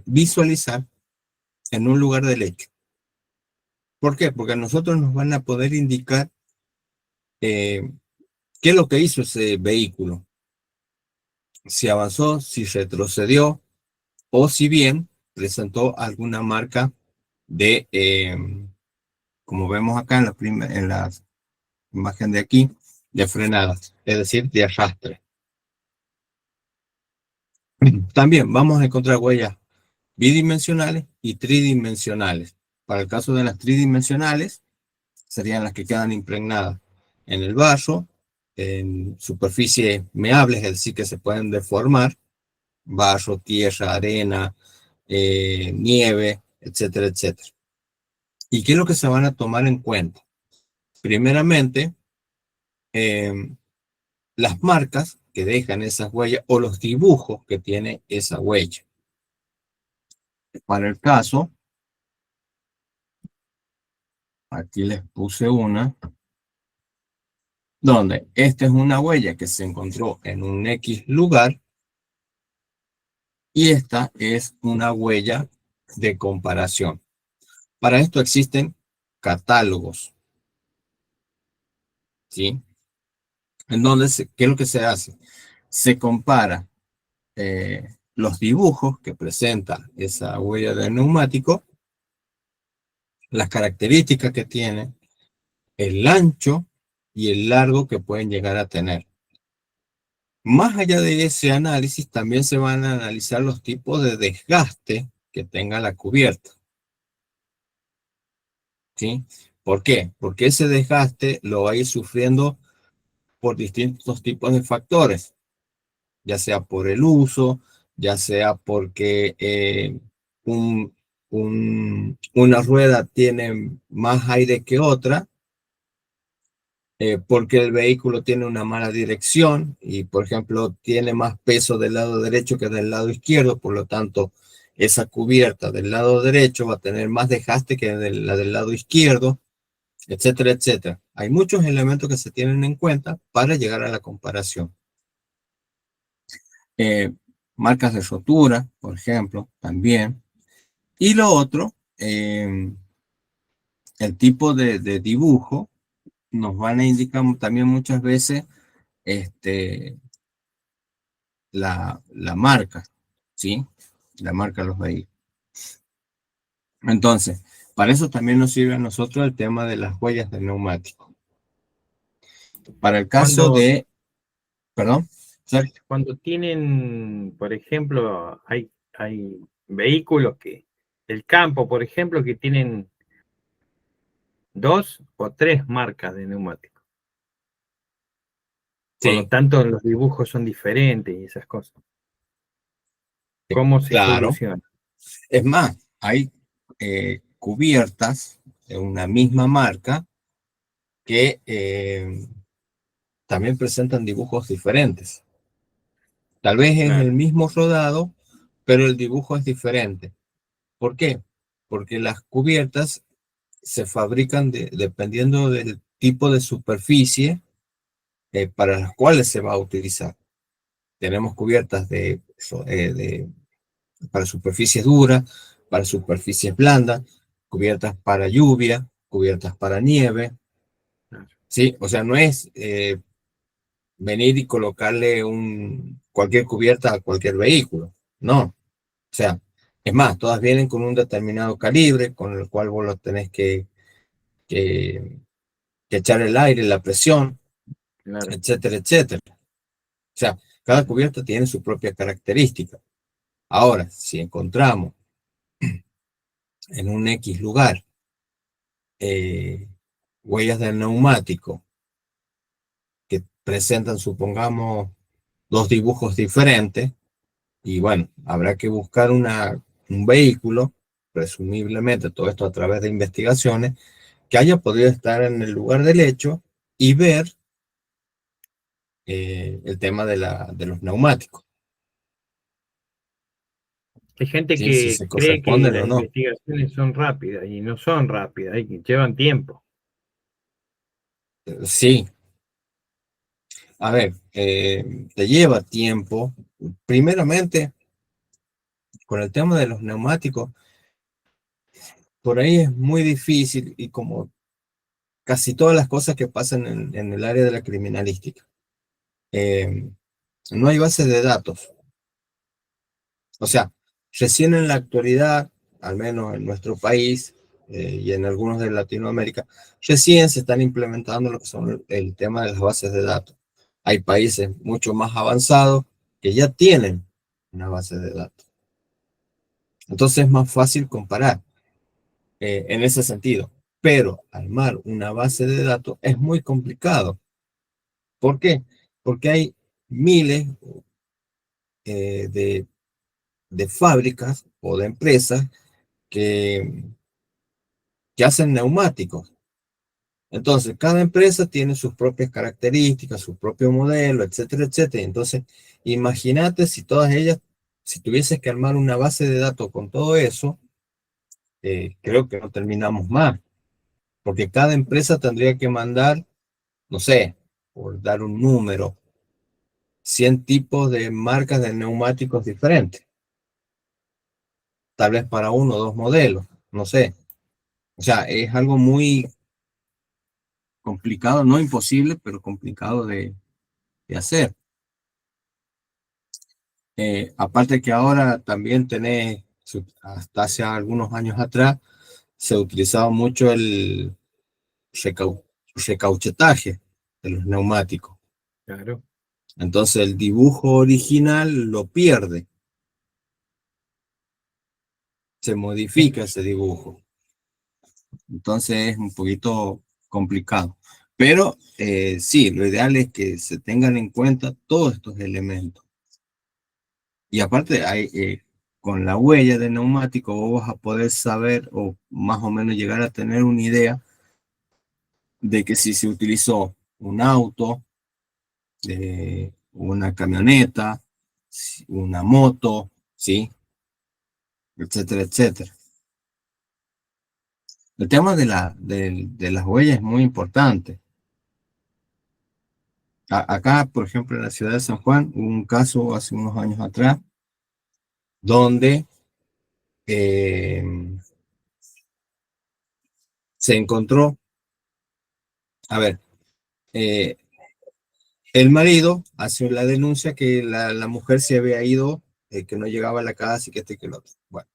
visualizar en un lugar del hecho. ¿Por qué? Porque a nosotros nos van a poder indicar qué es lo que hizo ese vehículo. Si avanzó, si retrocedió, o si bien presentó alguna marca de, como vemos acá en la imagen de aquí, de frenadas, es decir, de arrastre. También vamos a encontrar huellas bidimensionales y tridimensionales. Para el caso de las tridimensionales, serían las que quedan impregnadas en el barro, en superficies meables, es decir, que se pueden deformar, barro, tierra, arena, nieve, etcétera, etcétera. ¿Y qué es lo que se van a tomar en cuenta? Primeramente, las marcas que dejan esas huellas o los dibujos que tiene esa huella. Para el caso, aquí les puse una, donde esta es una huella que se encontró en un X lugar y esta es una huella de comparación. Para esto existen catálogos, ¿sí? En donde, ¿qué es lo que se hace? Se compara los dibujos que presenta esa huella de neumático, las características que tiene, el ancho y el largo que pueden llegar a tener. Más allá de ese análisis, también se van a analizar los tipos de desgaste que tenga la cubierta. ¿Sí? ¿Por qué? Porque ese desgaste lo va a ir sufriendo por distintos tipos de factores, ya sea por el uso, ya sea porque una rueda tiene más aire que otra, porque el vehículo tiene una mala dirección y, por ejemplo, tiene más peso del lado derecho que del lado izquierdo, por lo tanto, esa cubierta del lado derecho va a tener más desgaste que la del lado izquierdo, etcétera, etcétera. Hay muchos elementos que se tienen en cuenta para llegar a la comparación. Marcas de rotura, por ejemplo, también. Y lo otro, el tipo de dibujo, nos van a indicar también muchas veces la marca, ¿sí? La marca de los vehículos. Entonces, para eso también nos sirve a nosotros el tema de las huellas de neumático. Para el caso de, perdón, Cuando tienen, por ejemplo, hay vehículos que, el campo, por ejemplo, que tienen 2 o 3 marcas de neumáticos. Por lo sí, tanto, los dibujos son diferentes y esas cosas. ¿Cómo se claro. soluciona? Es más, hay cubiertas de una misma marca que también presentan dibujos diferentes. Tal vez es Claro. el mismo rodado, pero el dibujo es diferente. ¿Por qué? Porque las cubiertas se fabrican dependiendo del tipo de superficie para las cuales se va a utilizar. Tenemos cubiertas para superficies duras, para superficies blandas, cubiertas para lluvia, cubiertas para nieve. ¿Sí? O sea, no es venir y colocarle cualquier cubierta a cualquier vehículo. No. O sea, es más, todas vienen con un determinado calibre, con el cual vos lo tenés que echar el aire, la presión, Claro. etcétera, etcétera. O sea, cada cubierta tiene su propia característica. Ahora, si encontramos en un X lugar huellas del neumático que presentan, supongamos, dos dibujos diferentes, Y bueno, habrá que buscar un vehículo, presumiblemente todo esto a través de investigaciones, que haya podido estar en el lugar del hecho y ver el tema de los neumáticos, Hay gente ¿sí? Si que se cree que corresponden o las no. investigaciones son rápidas y no son rápidas, llevan tiempo. Sí, a ver, te lleva tiempo. Primeramente, con el tema de los neumáticos, por ahí es muy difícil y como casi todas las cosas que pasan en el área de la criminalística, eh, no hay base de datos. O sea, recién en la actualidad, al menos en nuestro país y en algunos de Latinoamérica, recién se están implementando lo que son el tema de las bases de datos. Hay países mucho más avanzados que ya tienen una base de datos. Entonces es más fácil comparar en ese sentido. Pero armar una base de datos es muy complicado. ¿Por qué? Porque hay miles de fábricas o de empresas que, que hacen neumáticos. Entonces, cada empresa tiene sus propias características, su propio modelo, etcétera, etcétera. Entonces, imagínate si todas ellas, si tuvieses que armar una base de datos con todo eso, creo que no terminamos más, porque cada empresa tendría que mandar, no sé, por dar un número, 100 tipos de marcas de neumáticos diferentes, tal vez para uno o dos modelos, no sé. O sea, es algo muy complicado, no imposible, pero complicado de hacer. Aparte que ahora también tenés, hasta hace algunos años atrás, se utilizaba mucho el recau- recauchetaje de los neumáticos. Claro. Entonces el dibujo original lo pierde, se modifica ese dibujo. Entonces es un poquito complicado. Pero sí, lo ideal es que se tengan en cuenta todos estos elementos. Y aparte, con la huella de neumático vos vas a poder saber o más o menos llegar a tener una idea de que si se utilizó un auto, una camioneta, una moto, ¿sí? Etcétera, etcétera. El tema de las huellas es muy importante. Acá, por ejemplo, en la ciudad de San Juan, hubo un caso hace unos años atrás donde eh, se encontró, a ver, eh, el marido hace la denuncia que la mujer se había ido, que no llegaba a la casa y que este y que lo otro. Bueno,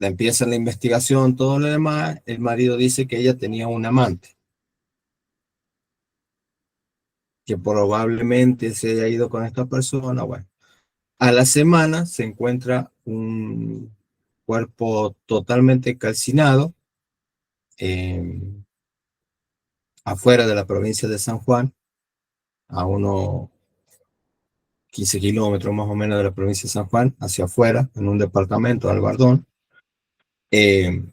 empieza la investigación, todo lo demás. El marido dice que ella tenía un amante, que probablemente se haya ido con esta persona. Bueno, a la semana se encuentra un cuerpo totalmente calcinado eh, afuera de la provincia de San Juan, a unos 15 kilómetros más o menos de la provincia de San Juan, hacia afuera, en un departamento de Albardón. Eh,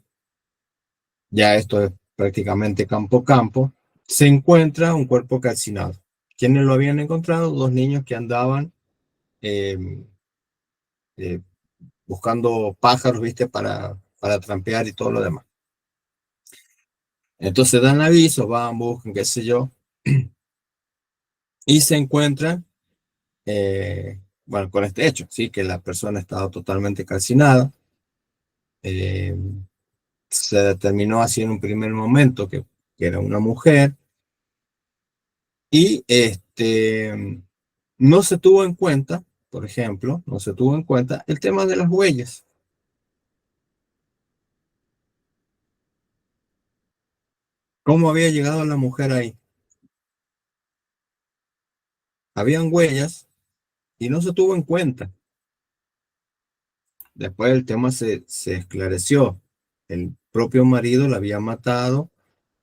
ya esto es prácticamente campo, se encuentra un cuerpo calcinado. ¿Quiénes lo habían encontrado? Dos niños que andaban eh, eh, buscando pájaros, ¿viste? Para trampear y todo lo demás. Entonces dan aviso, van, buscan, qué sé yo, y se encuentran, bueno, con este hecho, ¿sí? Que la persona estaba totalmente calcinada. Eh, Se determinó así en un primer momento que era una mujer y no se tuvo en cuenta, por ejemplo, no se tuvo en cuenta el tema de las huellas. ¿Cómo había llegado la mujer ahí? Habían huellas y no se tuvo en cuenta. Después el tema se esclareció. El propio marido la había matado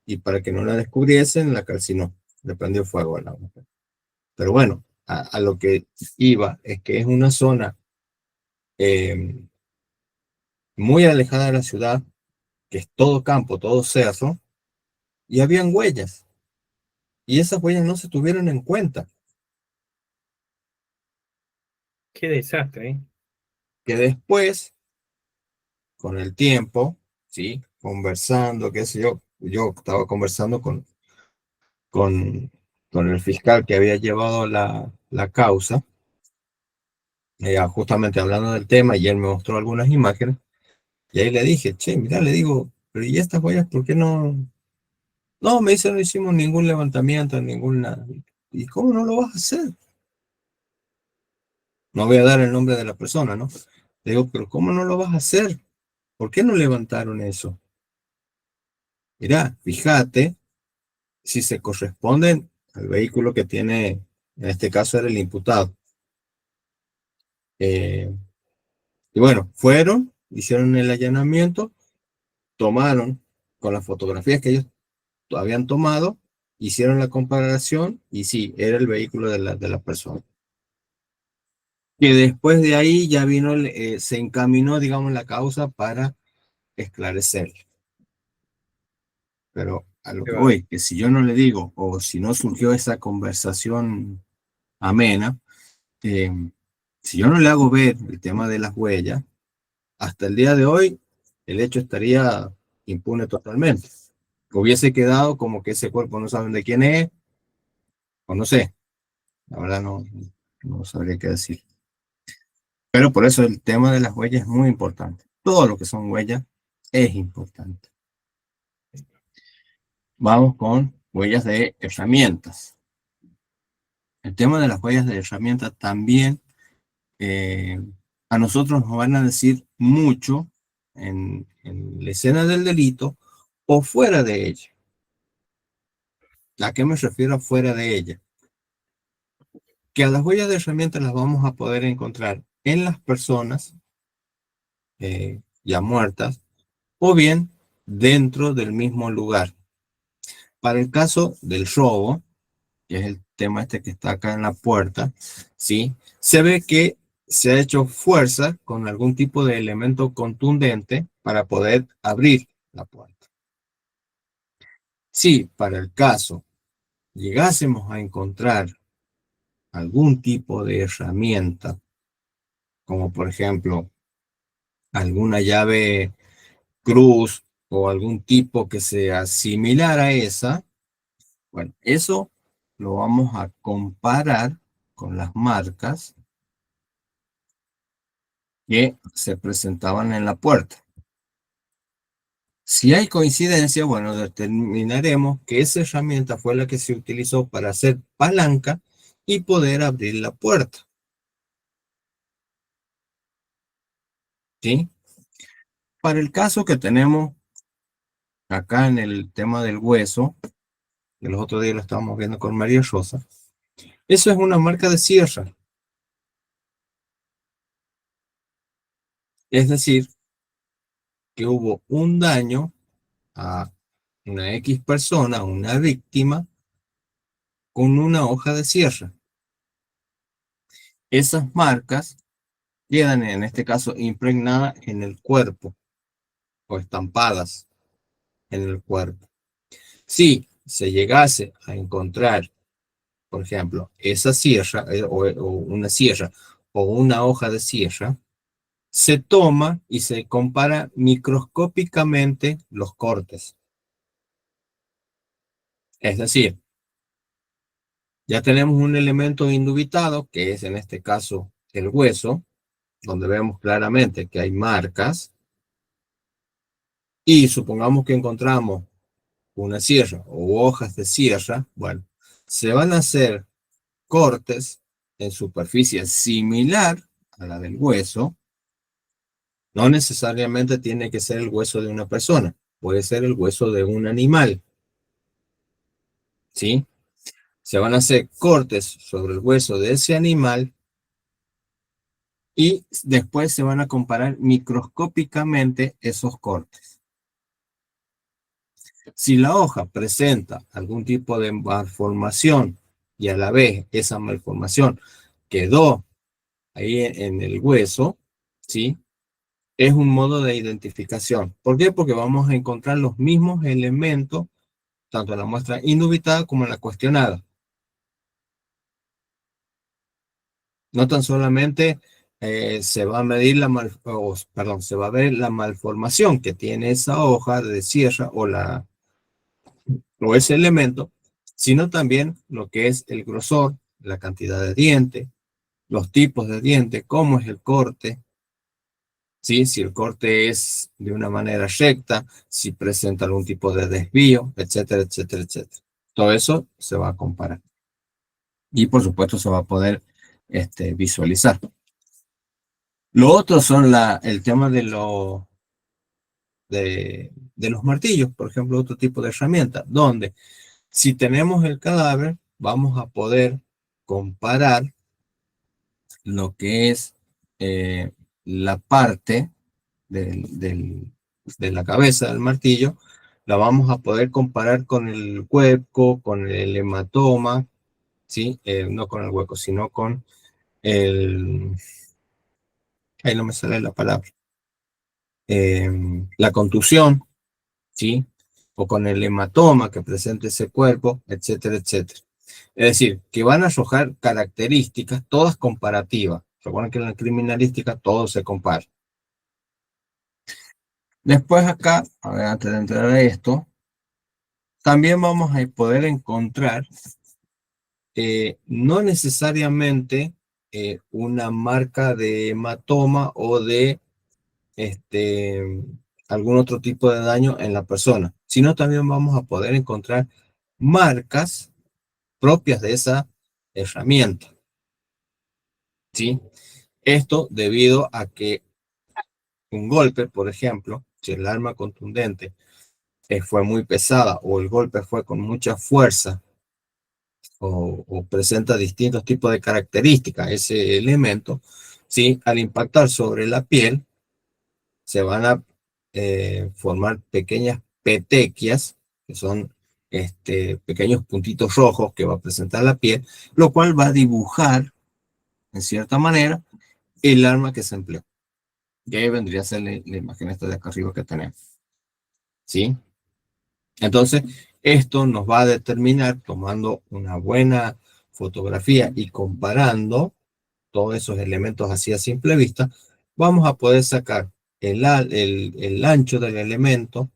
y para que no la descubriesen, la calcinó, le prendió fuego a la mujer. Pero bueno, a lo que iba es que es una zona muy alejada de la ciudad, que es todo campo, todo cerro, y habían huellas, y esas huellas no se tuvieron en cuenta, Qué desastre, ¿eh? que después, con el tiempo, ¿sí? Conversando, qué sé yo estaba conversando con, con el fiscal que había llevado la causa, justamente hablando del tema, y él me mostró algunas imágenes, y ahí le dije, che, mira, le digo, pero ¿y estas huellas por qué no? No, me dice, no hicimos ningún levantamiento, ninguna. ¿Y cómo no lo vas a hacer? No voy a dar el nombre de la persona, ¿no? Le digo, pero ¿cómo no lo vas a hacer? ¿Por qué no levantaron eso? Mirá, fíjate si se corresponden al vehículo que tiene, en este caso era el imputado. Eh, y bueno, fueron, hicieron el allanamiento, tomaron con las fotografías que ellos habían tomado, hicieron la comparación y sí, era el vehículo de la persona. Que después de ahí ya vino, se encaminó, digamos, la causa para esclarecer. Pero a lo Qué que va. voy, que si yo no le digo, o si no surgió esa conversación amena, si yo no le hago ver el tema de las huellas, hasta el día de hoy, el hecho estaría impune totalmente. Hubiese quedado como que ese cuerpo no saben de quién es, o no sé, la verdad no sabría qué decir. Pero por eso el tema de las huellas es muy importante. Todo lo que son huellas es importante. Vamos con huellas de herramientas. El tema de las huellas de herramientas también a nosotros nos van a decir mucho en la escena del delito o fuera de ella. ¿A qué me refiero fuera de ella? Que a las huellas de herramientas las vamos a poder encontrar en las personas ya muertas o bien dentro del mismo lugar. Para el caso del robo, que es el tema este que está acá en la puerta, ¿sí? Se ve que se ha hecho fuerza con algún tipo de elemento contundente para poder abrir la puerta. Si para el caso llegásemos a encontrar algún tipo de herramienta, como por ejemplo alguna llave cruz o algún tipo que sea similar a esa, bueno, eso lo vamos a comparar con las marcas que se presentaban en la puerta. Si hay coincidencia, bueno, determinaremos que esa herramienta fue la que se utilizó para hacer palanca y poder abrir la puerta. ¿Sí? Para el caso que tenemos acá en el tema del hueso, que los otros días lo estábamos viendo con María Rosa, eso es una marca de sierra. Es decir, que hubo un daño a una X persona, una víctima, con una hoja de sierra. Esas marcas quedan, en este caso, impregnadas en el cuerpo o estampadas en el cuerpo. Si se llegase a encontrar, por ejemplo, esa sierra o una sierra o una hoja de sierra, se toma y se compara microscópicamente los cortes. Es decir, ya tenemos un elemento indubitado, que es en este caso el hueso, donde vemos claramente que hay marcas, y supongamos que encontramos una sierra o hojas de sierra, bueno, se van a hacer cortes en superficie similar a la del hueso. No necesariamente tiene que ser el hueso de una persona, puede ser el hueso de un animal, ¿sí? Se van a hacer cortes sobre el hueso de ese animal y después se van a comparar microscópicamente esos cortes. Si la hoja presenta algún tipo de malformación, y a la vez esa malformación quedó ahí en el hueso, ¿sí? Es un modo de identificación. ¿Por qué? Porque vamos a encontrar los mismos elementos, tanto en la muestra indubitada como en la cuestionada. No tan solamente se va a medir se va a ver la malformación que tiene esa hoja de sierra o ese elemento, sino también lo que es el grosor, la cantidad de dientes, los tipos de dientes, cómo es el corte, ¿sí? Si el corte es de una manera recta, si presenta algún tipo de desvío, etcétera, etcétera, etcétera. Todo eso se va a comparar. Y por supuesto se va a poder visualizar. Lo otro son el tema de los martillos, por ejemplo, otro tipo de herramienta, donde si tenemos el cadáver, vamos a poder comparar lo que es la parte de la cabeza del martillo, la vamos a poder comparar con el hueco, con el hematoma, ¿sí? No con el hueco, sino con ahí no me sale la palabra, la contusión, ¿sí? O con el hematoma que presenta ese cuerpo, etcétera, etcétera. Es decir, que van a arrojar características, todas comparativas. Recuerden que en la criminalística todo se compara. Después acá, a ver, antes de entrar a esto, también vamos a poder encontrar no necesariamente una marca de hematoma o de algún otro tipo de daño en la persona, sino también vamos a poder encontrar marcas propias de esa herramienta, ¿sí? Esto debido a que un golpe, por ejemplo, si el arma contundente fue muy pesada o el golpe fue con mucha fuerza o presenta distintos tipos de características, ese elemento, ¿sí? Al impactar sobre la piel, se van a formar pequeñas petequias, que son pequeños puntitos rojos que va a presentar la piel, lo cual va a dibujar, en cierta manera, el arma que se empleó. Y ahí vendría a ser la imagen esta de acá arriba que tenemos. ¿Sí? Entonces, esto nos va a determinar, tomando una buena fotografía y comparando todos esos elementos así a simple vista, vamos a poder sacar el ancho del elemento,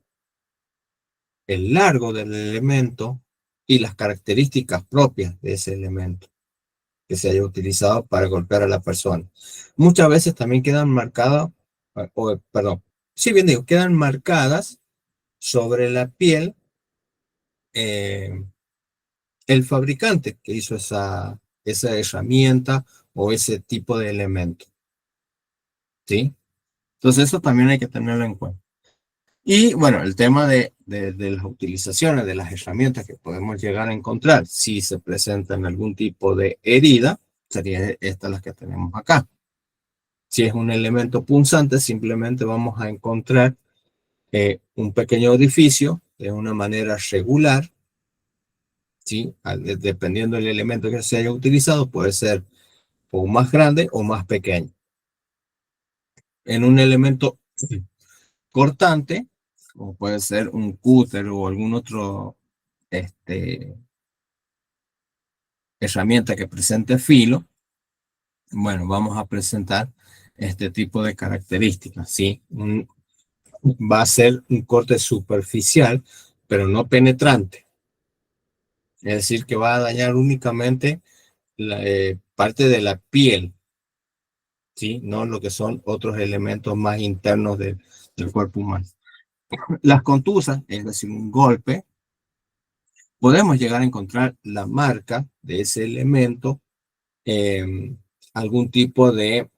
el largo del elemento y las características propias de ese elemento que se haya utilizado para golpear a la persona. Muchas veces también quedan marcadas, quedan marcadas sobre la piel el fabricante que hizo esa herramienta o ese tipo de elemento. ¿Sí? Entonces eso también hay que tenerlo en cuenta. Y bueno, el tema de las utilizaciones de las herramientas que podemos llegar a encontrar si se presentan algún tipo de herida, serían estas las que tenemos acá. Si es un elemento punzante, simplemente vamos a encontrar un pequeño orificio de una manera regular, ¿sí? Dependiendo del elemento que se haya utilizado, puede ser o más grande o más pequeño. En un elemento cortante, o puede ser un cúter o algún otro herramienta que presente filo, bueno, vamos a presentar este tipo de características, ¿sí? Va a ser un corte superficial, pero no penetrante. Es decir, que va a dañar únicamente la parte de la piel, ¿sí? No lo que son otros elementos más internos del cuerpo humano. Las contusas, es decir, un golpe, podemos llegar a encontrar la marca de ese elemento, algún tipo de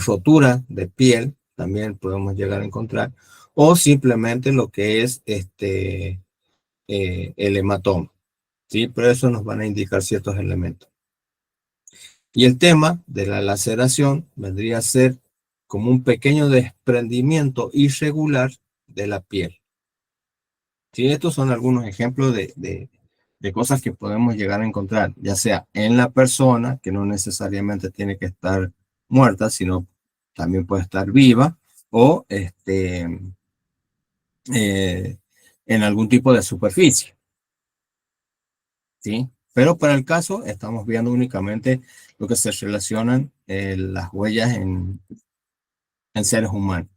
rotura de piel, también podemos llegar a encontrar, o simplemente lo que es el hematoma, ¿sí? Pero eso nos van a indicar ciertos elementos. Y el tema de la laceración vendría a ser como un pequeño desprendimiento irregular de la piel, Sí, estos son algunos ejemplos de cosas que podemos llegar a encontrar, ya sea en la persona, que no necesariamente tiene que estar muerta, sino también puede estar viva, o en algún tipo de superficie, ¿sí? Pero para el caso, estamos viendo únicamente lo que se relacionan las huellas en seres humanos.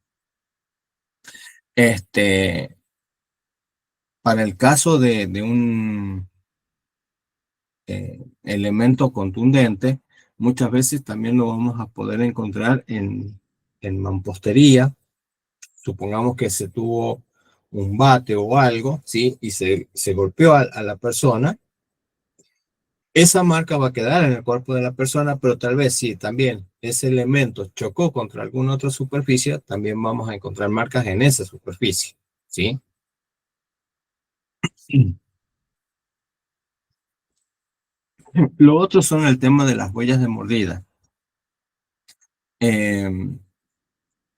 Para el caso de un elemento contundente, muchas veces también lo vamos a poder encontrar en mampostería. Supongamos que se tuvo un bate o algo, ¿sí? Y se golpeó a la persona. Esa marca va a quedar en el cuerpo de la persona, pero tal vez si también ese elemento chocó contra alguna otra superficie, también vamos a encontrar marcas en esa superficie, ¿sí? Lo otro son el tema de las huellas de mordida.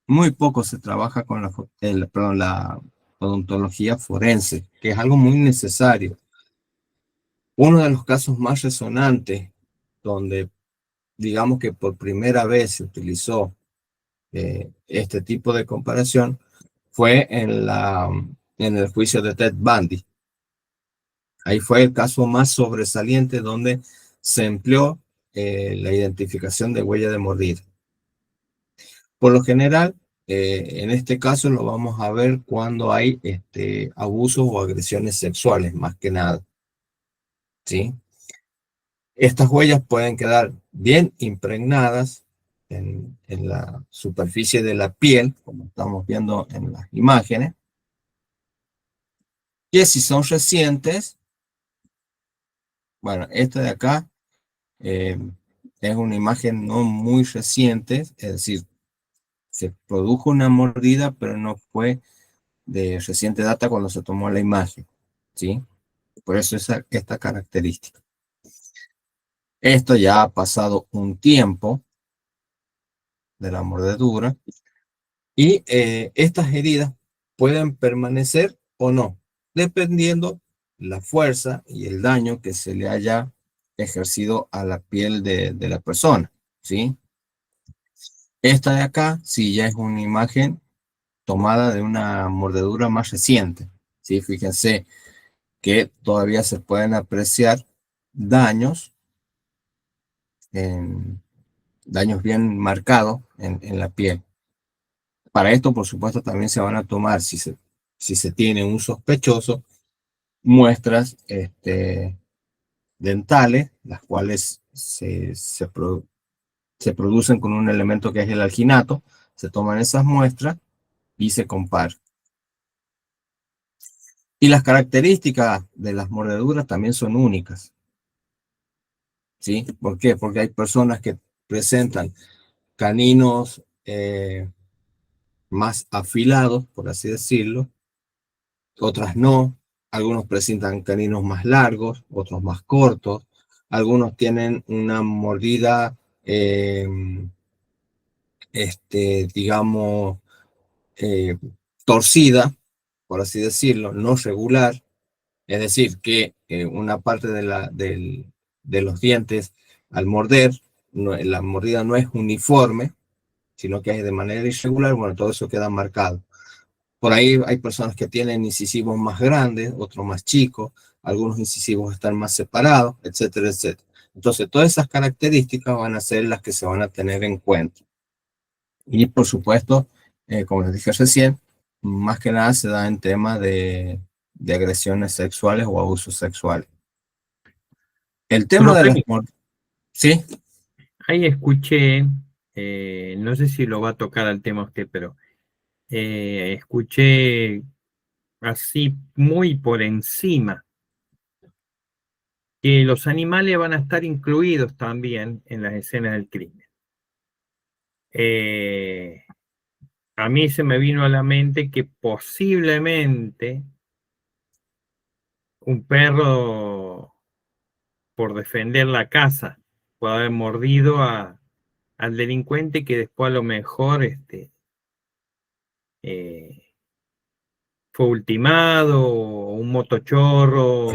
Muy poco se trabaja con la odontología forense, que es algo muy necesario. Uno de los casos más resonantes, donde digamos que por primera vez se utilizó este tipo de comparación, fue en el juicio de Ted Bundy. Ahí fue el caso más sobresaliente donde se empleó la identificación de huella de mordida. Por lo general, en este caso lo vamos a ver cuando hay abusos o agresiones sexuales, más que nada, ¿sí? Estas huellas pueden quedar bien impregnadas en la superficie de la piel, como estamos viendo en las imágenes, que si son recientes, bueno, esta de acá es una imagen no muy reciente, es decir, se produjo una mordida, pero no fue de reciente data cuando se tomó la imagen, ¿sí? Por eso esta característica. Esto ya ha pasado un tiempo de la mordedura y estas heridas pueden permanecer o no, dependiendo la fuerza y el daño que se le haya ejercido a la piel de la persona, ¿sí? Esta de acá, sí, ya es una imagen tomada de una mordedura más reciente, ¿sí? Fíjense que todavía se pueden apreciar daños, daños bien marcados en la piel. Para esto, por supuesto, también se van a tomar, si se tiene un sospechoso, muestras dentales, las cuales se producen con un elemento que es el alginato. Se toman esas muestras y se comparan. Y las características de las mordeduras también son únicas, ¿sí? ¿Por qué? Porque hay personas que presentan caninos más afilados, por así decirlo, otras no. Algunos presentan caninos más largos, otros más cortos. Algunos tienen una mordida, digamos, torcida, por así decirlo, no regular. Es decir, que una parte de los dientes al morder, la mordida no es uniforme, sino que es de manera irregular. Bueno, todo eso queda marcado. Por ahí hay personas que tienen incisivos más grandes, otros más chicos, algunos incisivos están más separados, etcétera, etcétera. Entonces, todas esas características van a ser las que se van a tener en cuenta. Y por supuesto, como les dije recién, más que nada se da en tema de agresiones sexuales o abusos sexuales. El tema de las... ¿Sí? Ahí escuché, no sé si lo va a tocar al tema usted, pero escuché así muy por encima que los animales van a estar incluidos también en las escenas del crimen. A mí se me vino a la mente que posiblemente un perro, por defender la casa, puede haber mordido al delincuente, que después a lo mejor eh, fue ultimado, o un motochorro.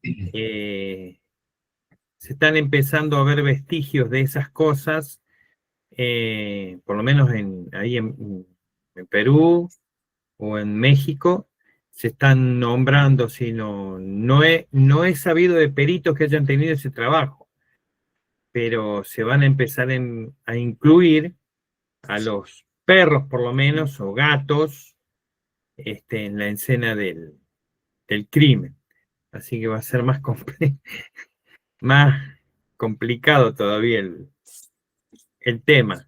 Se están empezando a ver vestigios de esas cosas, por lo menos ahí en Perú o en México, se están nombrando, sino no he sabido de peritos que hayan tenido ese trabajo, pero se van a empezar a incluir a los perros, por lo menos, o gatos, en la escena del crimen. Así que va a ser más complicado todavía el tema.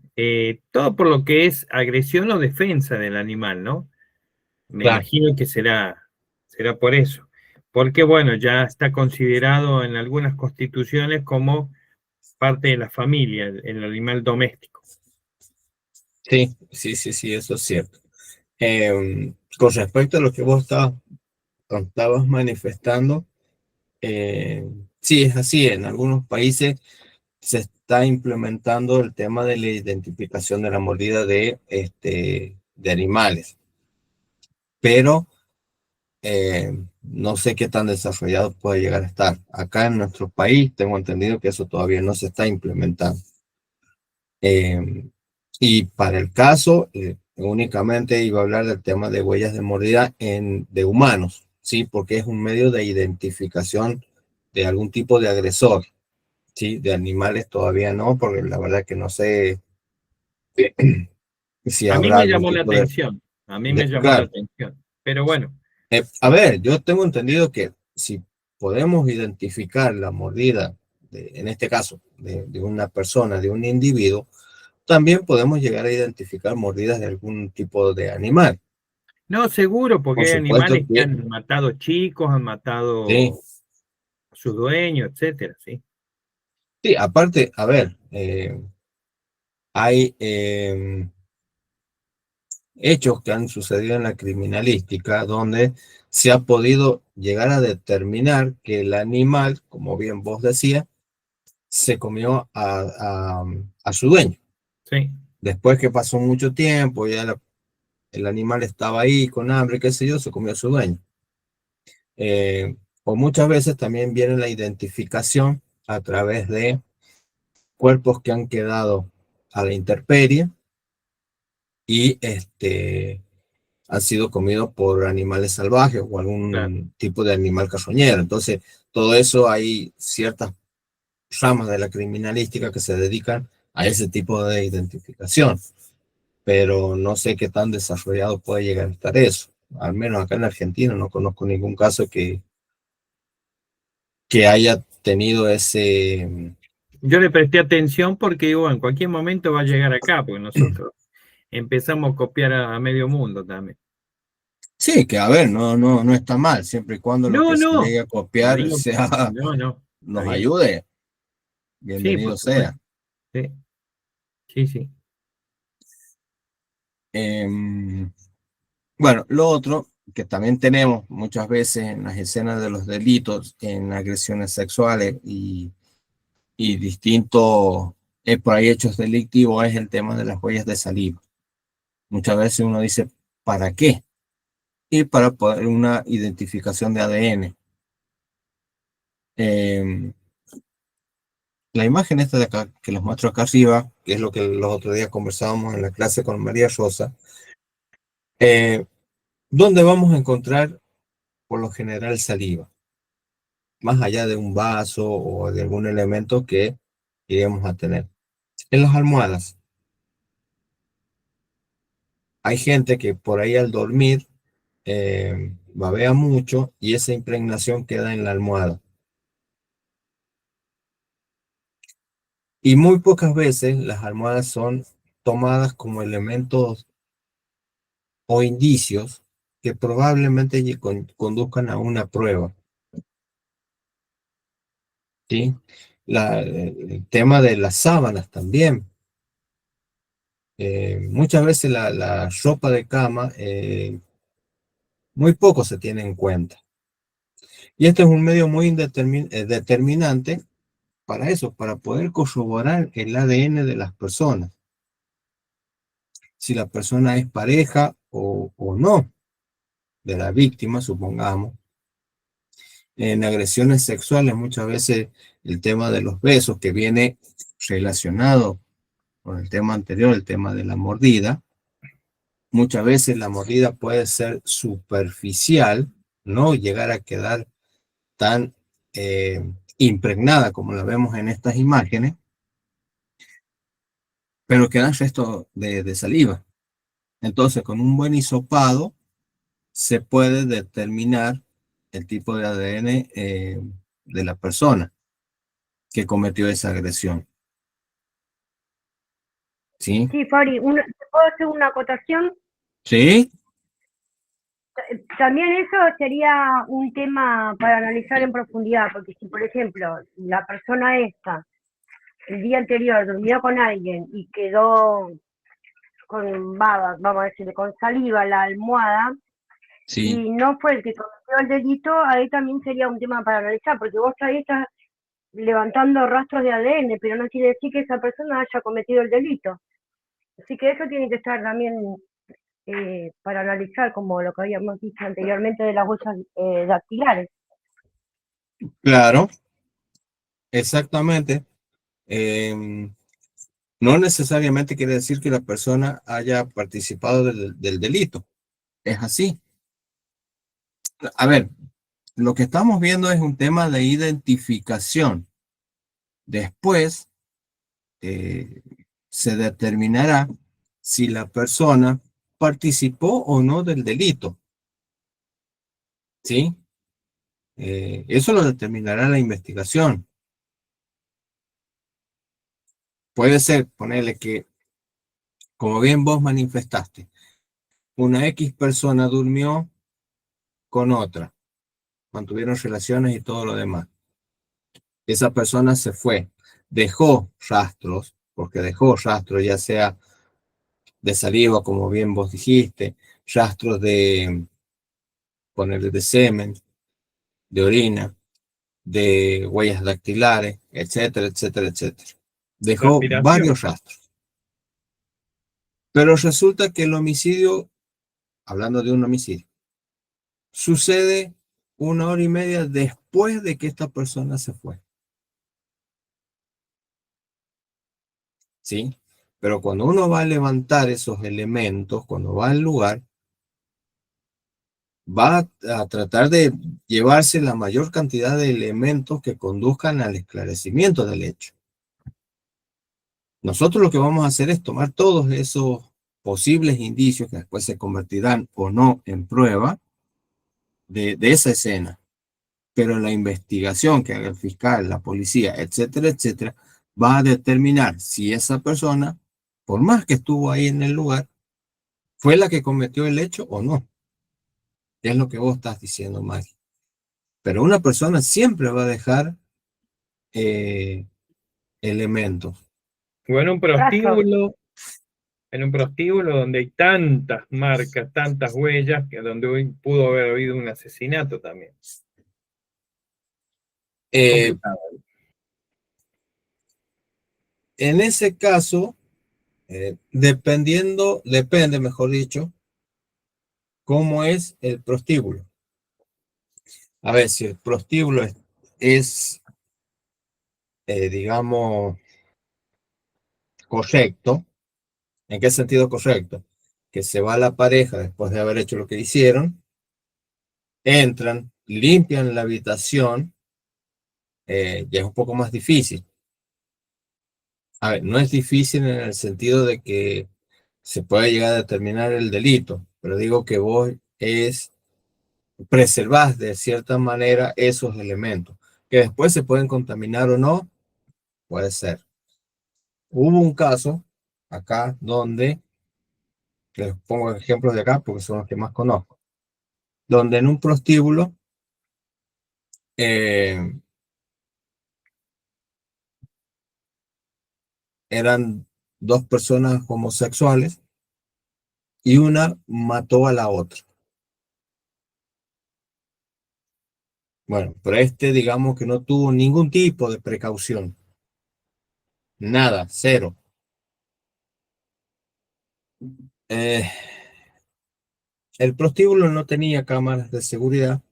Todo por lo que es agresión o defensa del animal, ¿no? Me Claro. imagino que será por eso. Porque, bueno, ya está considerado en algunas constituciones como parte de la familia, el animal doméstico. Sí, sí, sí, sí, eso es cierto. Con respecto a lo que vos estabas manifestando, sí, es así. En algunos países se está implementando el tema de la identificación de la mordida de animales, pero no sé qué tan desarrollado puede llegar a estar. Acá en nuestro país tengo entendido que eso todavía no se está implementando. Y para el caso, únicamente iba a hablar del tema de huellas de mordida de humanos, ¿sí? Porque es un medio de identificación de algún tipo de agresor, ¿sí? De animales todavía no, porque la verdad que no sé si A mí habrá me algún llamó la tipo atención, Claro. pero bueno. A ver, yo tengo entendido que si podemos identificar la mordida, en este caso, de una persona, de un individuo, también podemos llegar a identificar mordidas de algún tipo de animal. No, seguro, Por porque hay supuesto animales que que han matado chicos, han sí, matado a sus dueños, etcétera, ¿sí? sí, aparte, a ver, hay hechos que han sucedido en la criminalística donde se ha podido llegar a determinar que el animal, como bien vos decías, se comió a su dueño. Sí. Después que pasó mucho tiempo, ya el animal estaba ahí con hambre, qué sé yo, se comió a su dueño. O muchas veces también viene la identificación a través de cuerpos que han quedado a la intemperie y han sido comidos por animales salvajes o Claro. algún tipo de animal carroñero. Entonces, todo eso hay ciertas ramas de la criminalística que se dedican a ese tipo de identificación, pero no sé qué tan desarrollado puede llegar a estar eso. Al menos acá en Argentina no conozco ningún caso que haya tenido ese... Yo le presté atención porque digo, en cualquier momento va a llegar acá, porque nosotros empezamos a copiar a medio mundo también. Sí, que a ver, no está mal, siempre y cuando lo que se No, llegue a pero copiar digo, sea, no, está nos bien. ayude, Sí, por bienvenido supuesto. sea. Sí, sí, sí. Bueno, lo otro que también tenemos muchas veces en las escenas de los delitos, en agresiones sexuales y distintos por ahí hechos delictivos, es el tema de las huellas de saliva. Muchas veces uno dice, ¿para qué? Y para poder una identificación de ADN. La imagen esta de acá, que les muestro acá arriba, que es lo que los otros días conversábamos en la clase con María Rosa, ¿dónde vamos a encontrar por lo general saliva? Más allá de un vaso o de algún elemento que iremos a tener. En las almohadas. Hay gente que por ahí al dormir babea mucho y esa impregnación queda en la almohada. Y muy pocas veces las almohadas son tomadas como elementos o indicios que probablemente conduzcan a una prueba. ¿Sí? El tema de las sábanas también. Muchas veces la ropa de cama muy poco se tiene en cuenta. Y este es un medio muy determinante para eso, para poder corroborar el ADN de las personas. Si la persona es pareja o no. de la víctima, supongamos. En agresiones sexuales muchas veces el tema de los besos, que viene relacionado con el tema anterior, el tema de la mordida, muchas veces la mordida puede ser superficial, no llegar a quedar tan impregnada como la vemos en estas imágenes, pero queda resto de saliva. Entonces, con un buen hisopado se puede determinar el tipo de ADN de la persona que cometió esa agresión. ¿Sí? Sí, Fari, ¿puedo hacer una acotación? ¿Sí? También eso sería un tema para analizar en profundidad, porque si, por ejemplo, la persona esta, el día anterior, durmió con alguien y quedó con baba, vamos a decir, con saliva la almohada, Sí. y no fue el que cometió el delito, ahí también sería un tema para analizar, porque vos ahí estás levantando rastros de ADN, pero no quiere decir que esa persona haya cometido el delito. Así que eso tiene que estar también para analizar, como lo que habíamos dicho anteriormente de las huellas dactilares. Claro, exactamente. No necesariamente quiere decir que la persona haya participado del delito. Es así. A ver, lo que estamos viendo es un tema de identificación. Después se determinará si la persona participó o no del delito. ¿Sí? Eso lo determinará la investigación. Puede ser, ponerle que, como bien vos manifestaste, una X persona durmió con otra, mantuvieron relaciones y todo lo demás. Esa persona se fue, dejó rastros, porque dejó rastros, ya sea de saliva, como bien vos dijiste, rastros de, ponerle de semen, de orina, de huellas dactilares, etcétera, etcétera, etcétera. Dejó Respiración. varios rastros. Pero resulta que el homicidio, hablando de un homicidio, sucede 1 hora y media después de que esta persona se fue. ¿Sí? Pero cuando uno va a levantar esos elementos, cuando va al lugar, va a tratar de llevarse la mayor cantidad de elementos que conduzcan al esclarecimiento del hecho. Nosotros lo que vamos a hacer es tomar todos esos posibles indicios que después se convertirán o no en prueba de esa escena. Pero la investigación que haga el fiscal, la policía, etcétera, etcétera, va a determinar si esa persona, por más que estuvo ahí en el lugar, fue la que cometió el hecho o no. Es lo que vos estás diciendo, Maggie. Pero una persona siempre va a dejar elementos. O Rastro. en un prostíbulo donde hay tantas marcas, tantas huellas, que donde hoy pudo haber habido un asesinato también. Es complicado. En ese caso, depende, mejor dicho, cómo es el prostíbulo. A ver, si el prostíbulo es digamos, correcto. ¿En qué sentido correcto? Que se va la pareja después de haber hecho lo que hicieron, entran, limpian la habitación, ya es un poco más difícil. A ver, no es difícil en el sentido de que se puede llegar a determinar el delito, pero digo que vos preservás de cierta manera esos elementos, que después se pueden contaminar o no, puede ser. Hubo un caso acá donde, les pongo ejemplos de acá porque son los que más conozco, donde en un prostíbulo eran dos personas homosexuales y una mató a la otra. Bueno, pero digamos que no tuvo ningún tipo de precaución. Nada, cero. Eh, El prostíbulo no tenía cámaras de seguridad,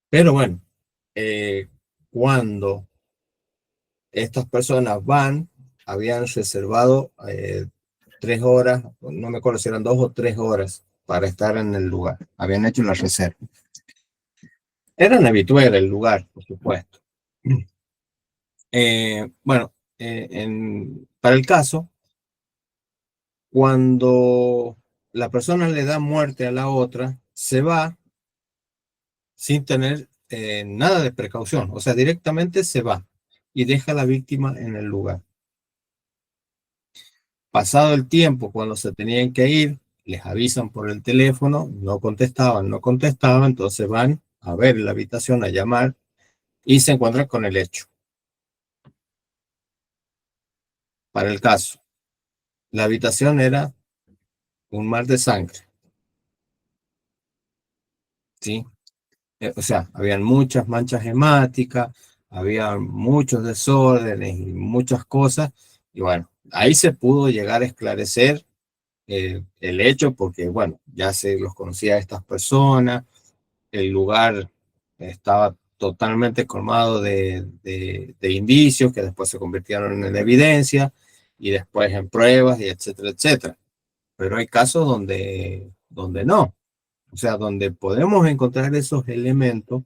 pero bueno, cuando estas personas habían reservado 3 horas, no me acuerdo si eran 2 o 3 horas para estar en el lugar. Habían hecho la reserva. Eran habitual el lugar, por supuesto. Bueno, para el caso, cuando la persona le da muerte a la otra, se va sin tener nada de precaución, o sea, directamente se va y deja a la víctima en el lugar. Pasado el tiempo, cuando se tenían que ir, les avisan por el teléfono, no contestaban, entonces van a ver la habitación, a llamar y se encuentran con el hecho. Para el caso, la habitación era un mar de sangre, ¿sí? O sea, habían muchas manchas hemáticas, había muchos desórdenes y muchas cosas, y bueno, ahí se pudo llegar a esclarecer el hecho porque, bueno, ya se los conocía a estas personas, el lugar estaba totalmente colmado de indicios que después se convirtieron en evidencia y después en pruebas y etcétera, etcétera. Pero hay casos donde no, o sea, donde podemos encontrar esos elementos,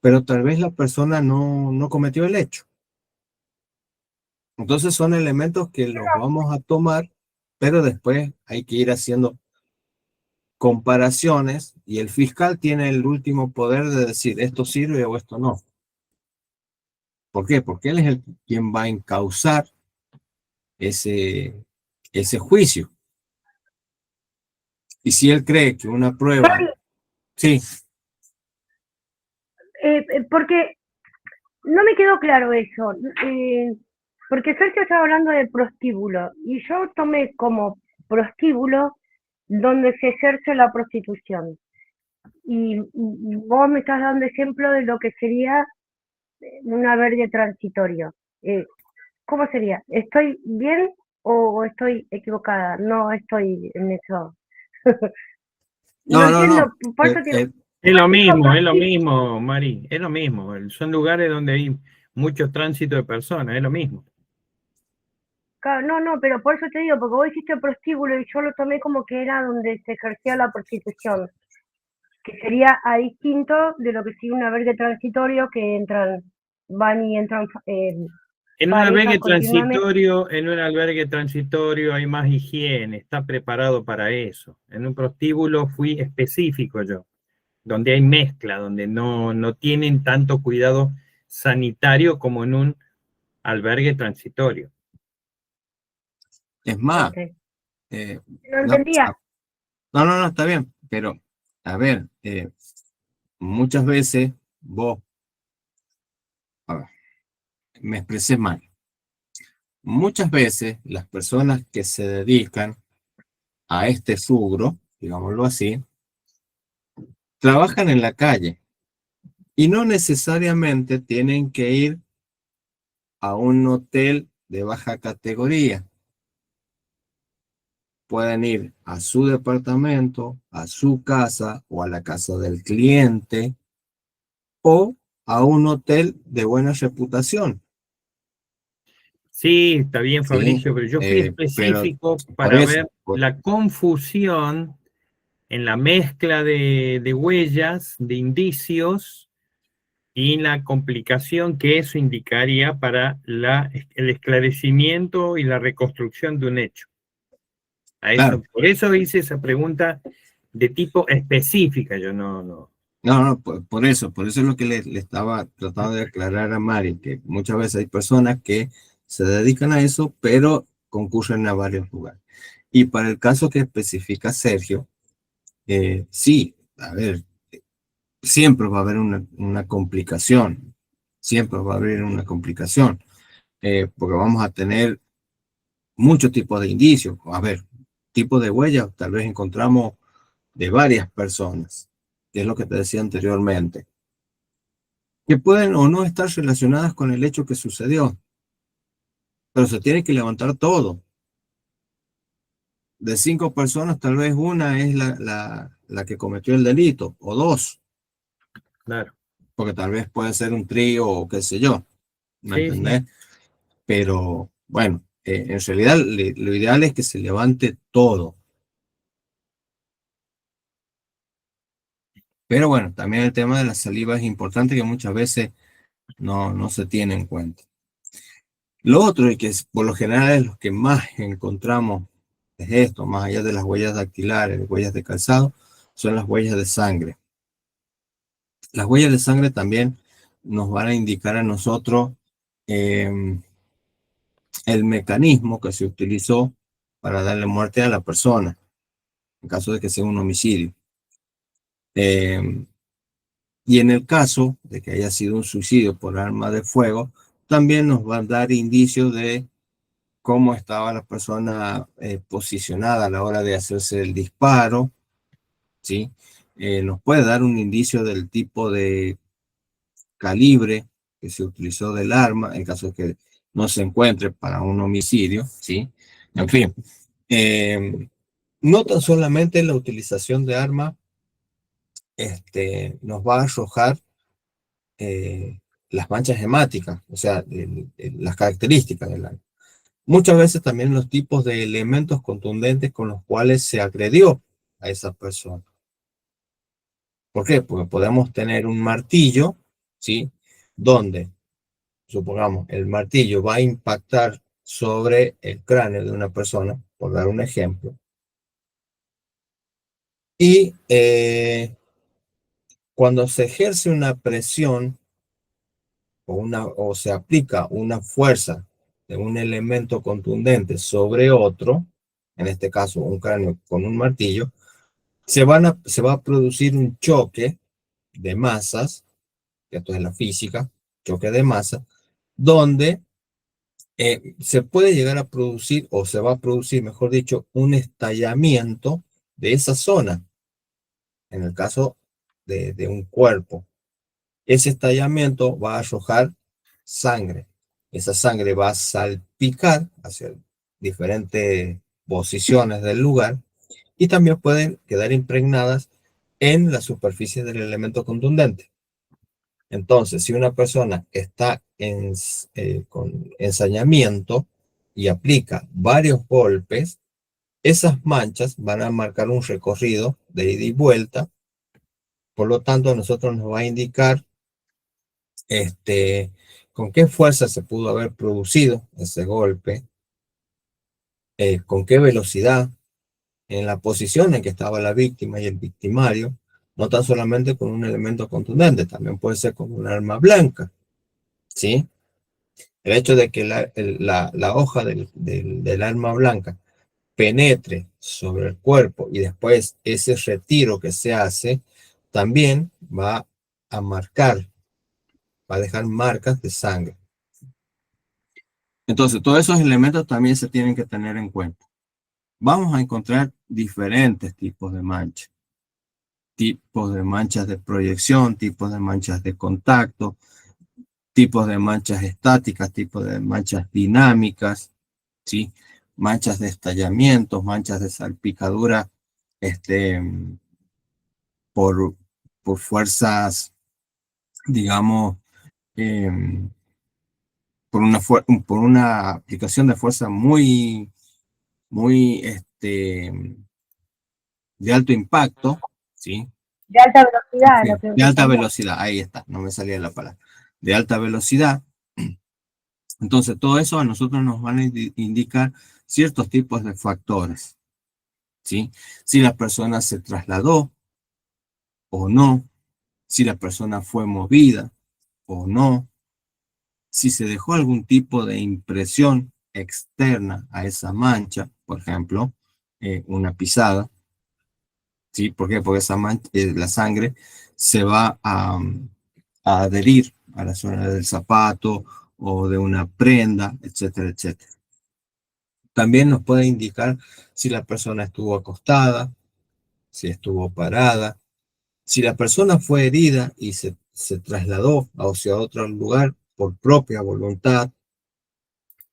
pero tal vez la persona no cometió el hecho. Entonces son elementos que los vamos a tomar, pero después hay que ir haciendo comparaciones y el fiscal tiene el último poder de decir esto sirve o esto no. ¿Por qué? Porque él es quien va a encauzar ese juicio. Y si él cree que una prueba... Sí. Porque no me quedó claro eso. Porque Sergio estaba hablando de prostíbulo y yo tomé como prostíbulo donde se ejerce la prostitución. Y vos me estás dando ejemplo de lo que sería un albergue transitorio. ¿Cómo sería? ¿Estoy bien o estoy equivocada? No estoy en eso. No entiendo, por eso Es lo mismo, Mari, es lo mismo. Son lugares donde hay mucho tránsito de personas, es lo mismo. No, pero por eso te digo, porque vos dijiste prostíbulo y yo lo tomé como que era donde se ejercía la prostitución, que sería a distinto de lo que sigue un albergue transitorio que van y entran en un albergue transitorio hay más higiene, está preparado para eso. En un prostíbulo fui específico yo, donde hay mezcla, donde no tienen tanto cuidado sanitario como en un albergue transitorio. Es más, okay. No entendía. No, está bien, pero a ver, muchas veces me expresé mal. Muchas veces las personas que se dedican a este rubro, digámoslo así, trabajan en la calle y no necesariamente tienen que ir a un hotel de baja categoría. Pueden ir a su departamento, a su casa o a la casa del cliente o a un hotel de buena reputación. Sí, está bien, Fabricio, Sí, pero yo fui específico para ver la confusión en la mezcla de huellas, de indicios y la complicación que eso indicaría para el esclarecimiento y la reconstrucción de un hecho. Claro. Por eso hice esa pregunta de tipo específica, yo no, por eso es lo que le estaba tratando de aclarar a Mari, que muchas veces hay personas que se dedican a eso, pero concurren a varios lugares. Y para el caso que especifica Sergio, sí, a ver, siempre va a haber una complicación, porque vamos a tener muchos tipos de indicios. A ver, tipo de huellas, tal vez encontramos de varias personas, que es lo que te decía anteriormente, que pueden o no estar relacionadas con el hecho que sucedió, pero se tiene que levantar todo. de 5 personas, tal vez una es la que cometió el delito, o 2, Claro. porque tal vez puede ser un trío o qué sé yo, ¿me Sí, entendés? Pero bueno, en realidad lo ideal es que se levante todo. Pero bueno, también el tema de la saliva es importante, que muchas veces no se tiene en cuenta. Lo otro, y que por lo general es lo que más encontramos, es esto, más allá de las huellas dactilares, huellas de calzado, son las huellas de sangre. Las huellas de sangre también nos van a indicar a nosotros el mecanismo que se utilizó para darle muerte a la persona, en caso de que sea un homicidio. Y en el caso de que haya sido un suicidio por arma de fuego, también nos va a dar indicios de cómo estaba la persona posicionada a la hora de hacerse el disparo, ¿sí? Nos puede dar un indicio del tipo de calibre que se utilizó del arma, en caso de que no se encuentre para un homicidio, ¿sí? En fin, no tan solamente la utilización de arma nos va a arrojar las manchas hemáticas, o sea, las características del arma. Muchas veces también los tipos de elementos contundentes con los cuales se agredió a esa persona. ¿Por qué? Porque podemos tener un martillo, ¿sí? Donde, supongamos, el martillo va a impactar sobre el cráneo de una persona, por dar un ejemplo. Y cuando se ejerce una presión o se aplica una fuerza de un elemento contundente sobre otro, en este caso un cráneo con un martillo, se va a producir un choque de masas, que esto es la física, choque de masa, donde se puede llegar a producir, o se va a producir, mejor dicho, un estallamiento de esa zona, en el caso de un cuerpo. Ese estallamiento va a arrojar sangre. Esa sangre va a salpicar hacia diferentes posiciones del lugar y también pueden quedar impregnadas en la superficie del elemento contundente. Entonces, si una persona está con ensañamiento y aplica varios golpes, esas manchas van a marcar un recorrido de ida y vuelta. Por lo tanto, a nosotros nos va a indicar con qué fuerza se pudo haber producido ese golpe, con qué velocidad, en la posición en que estaba la víctima y el victimario, no tan solamente con un elemento contundente, también puede ser con un arma blanca, ¿sí? El hecho de que la hoja del arma blanca penetre sobre el cuerpo y después ese retiro que se hace, también va a marcar, va a dejar marcas de sangre. Entonces, todos esos elementos también se tienen que tener en cuenta. Vamos a encontrar diferentes tipos de manchas. Tipos de manchas de proyección, tipos de manchas de contacto, tipos de manchas estáticas, tipos de manchas dinámicas, ¿sí? Manchas de estallamientos, manchas de salpicadura por fuerzas, digamos, por una aplicación de fuerza muy de alto impacto, ¿sí? De alta velocidad, Sí, de alta velocidad, ahí está, no me salía la palabra. De alta velocidad. Entonces, todo eso a nosotros nos van a indicar ciertos tipos de factores, ¿sí? Si la persona se trasladó o no, si la persona fue movida o no, si se dejó algún tipo de impresión externa a esa mancha, por ejemplo, una pisada, ¿sí? ¿Por qué? Porque la sangre se va a adherir a la zona del zapato o de una prenda, etcétera, etcétera. También nos puede indicar si la persona estuvo acostada, si estuvo parada, si la persona fue herida y se trasladó hacia otro lugar por propia voluntad,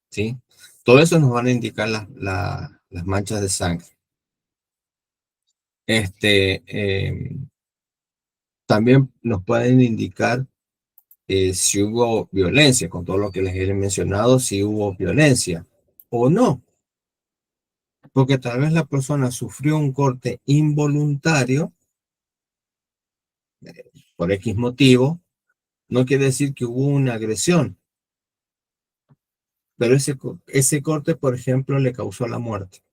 ¿sí? Todo eso nos van a indicar las manchas de sangre. También nos pueden indicar si hubo violencia, con todo lo que les he mencionado, si hubo violencia o no. Porque tal vez la persona sufrió un corte involuntario por X motivo, no quiere decir que hubo una agresión, pero ese corte, por ejemplo, le causó la muerte.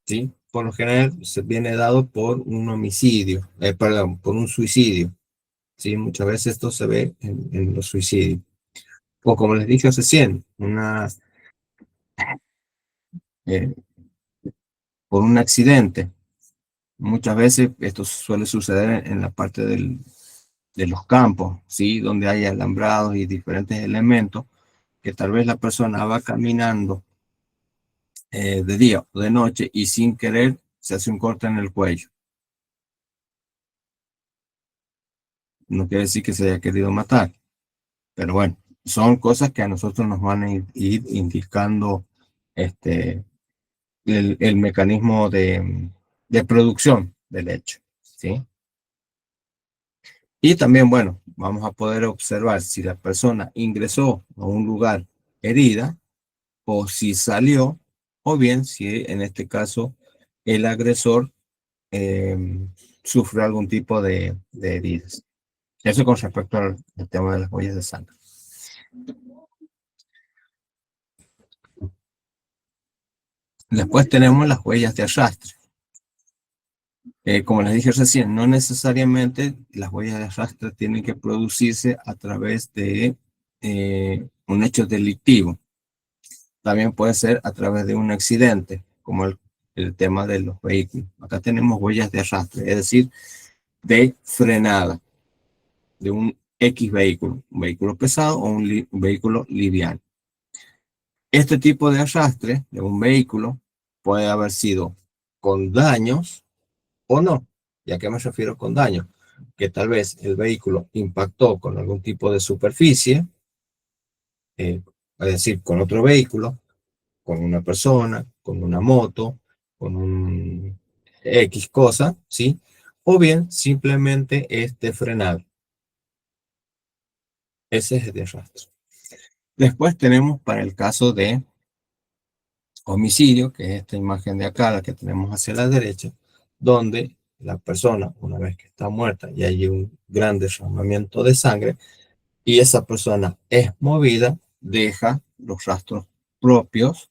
¿Sí? Por lo general se viene dado por un homicidio, perdón, por un suicidio. ¿Sí? Muchas veces esto se ve en los suicidios. O como les dije recién, eh, por un accidente. Muchas veces esto suele suceder en la parte de los campos, ¿sí? Donde hay alambrados y diferentes elementos, que tal vez la persona va caminando de día o de noche y sin querer se hace un corte en el cuello. No quiere decir que se haya querido matar, pero bueno, son cosas que a nosotros nos van a ir indicando el mecanismo de producción del hecho, ¿sí? Y también, bueno, vamos a poder observar si la persona ingresó a un lugar herida o si salió, o bien si en este caso el agresor eh, sufrió algún tipo de heridas. Eso con respecto al tema de las huellas de sangre. Después tenemos las huellas de arrastre. Como les dije recién, no necesariamente las huellas de arrastre tienen que producirse a través de un hecho delictivo. También puede ser a través de un accidente, como el tema de los vehículos. Acá tenemos huellas de arrastre, es decir, de frenada de un X vehículo, un vehículo pesado o un vehículo liviano. Este tipo de arrastre de un vehículo puede haber sido con daños o no. ¿Y a qué me refiero con daños? Que tal vez el vehículo impactó con algún tipo de superficie, es decir, con otro vehículo, con una persona, con una moto, con un X cosa, ¿sí? O bien simplemente es de frenado. Ese es el de arrastre. Después tenemos para el caso de homicidio, que es esta imagen de acá, la que tenemos hacia la derecha, donde la persona, una vez que está muerta y hay un gran derramamiento de sangre, y esa persona es movida, deja los rastros propios,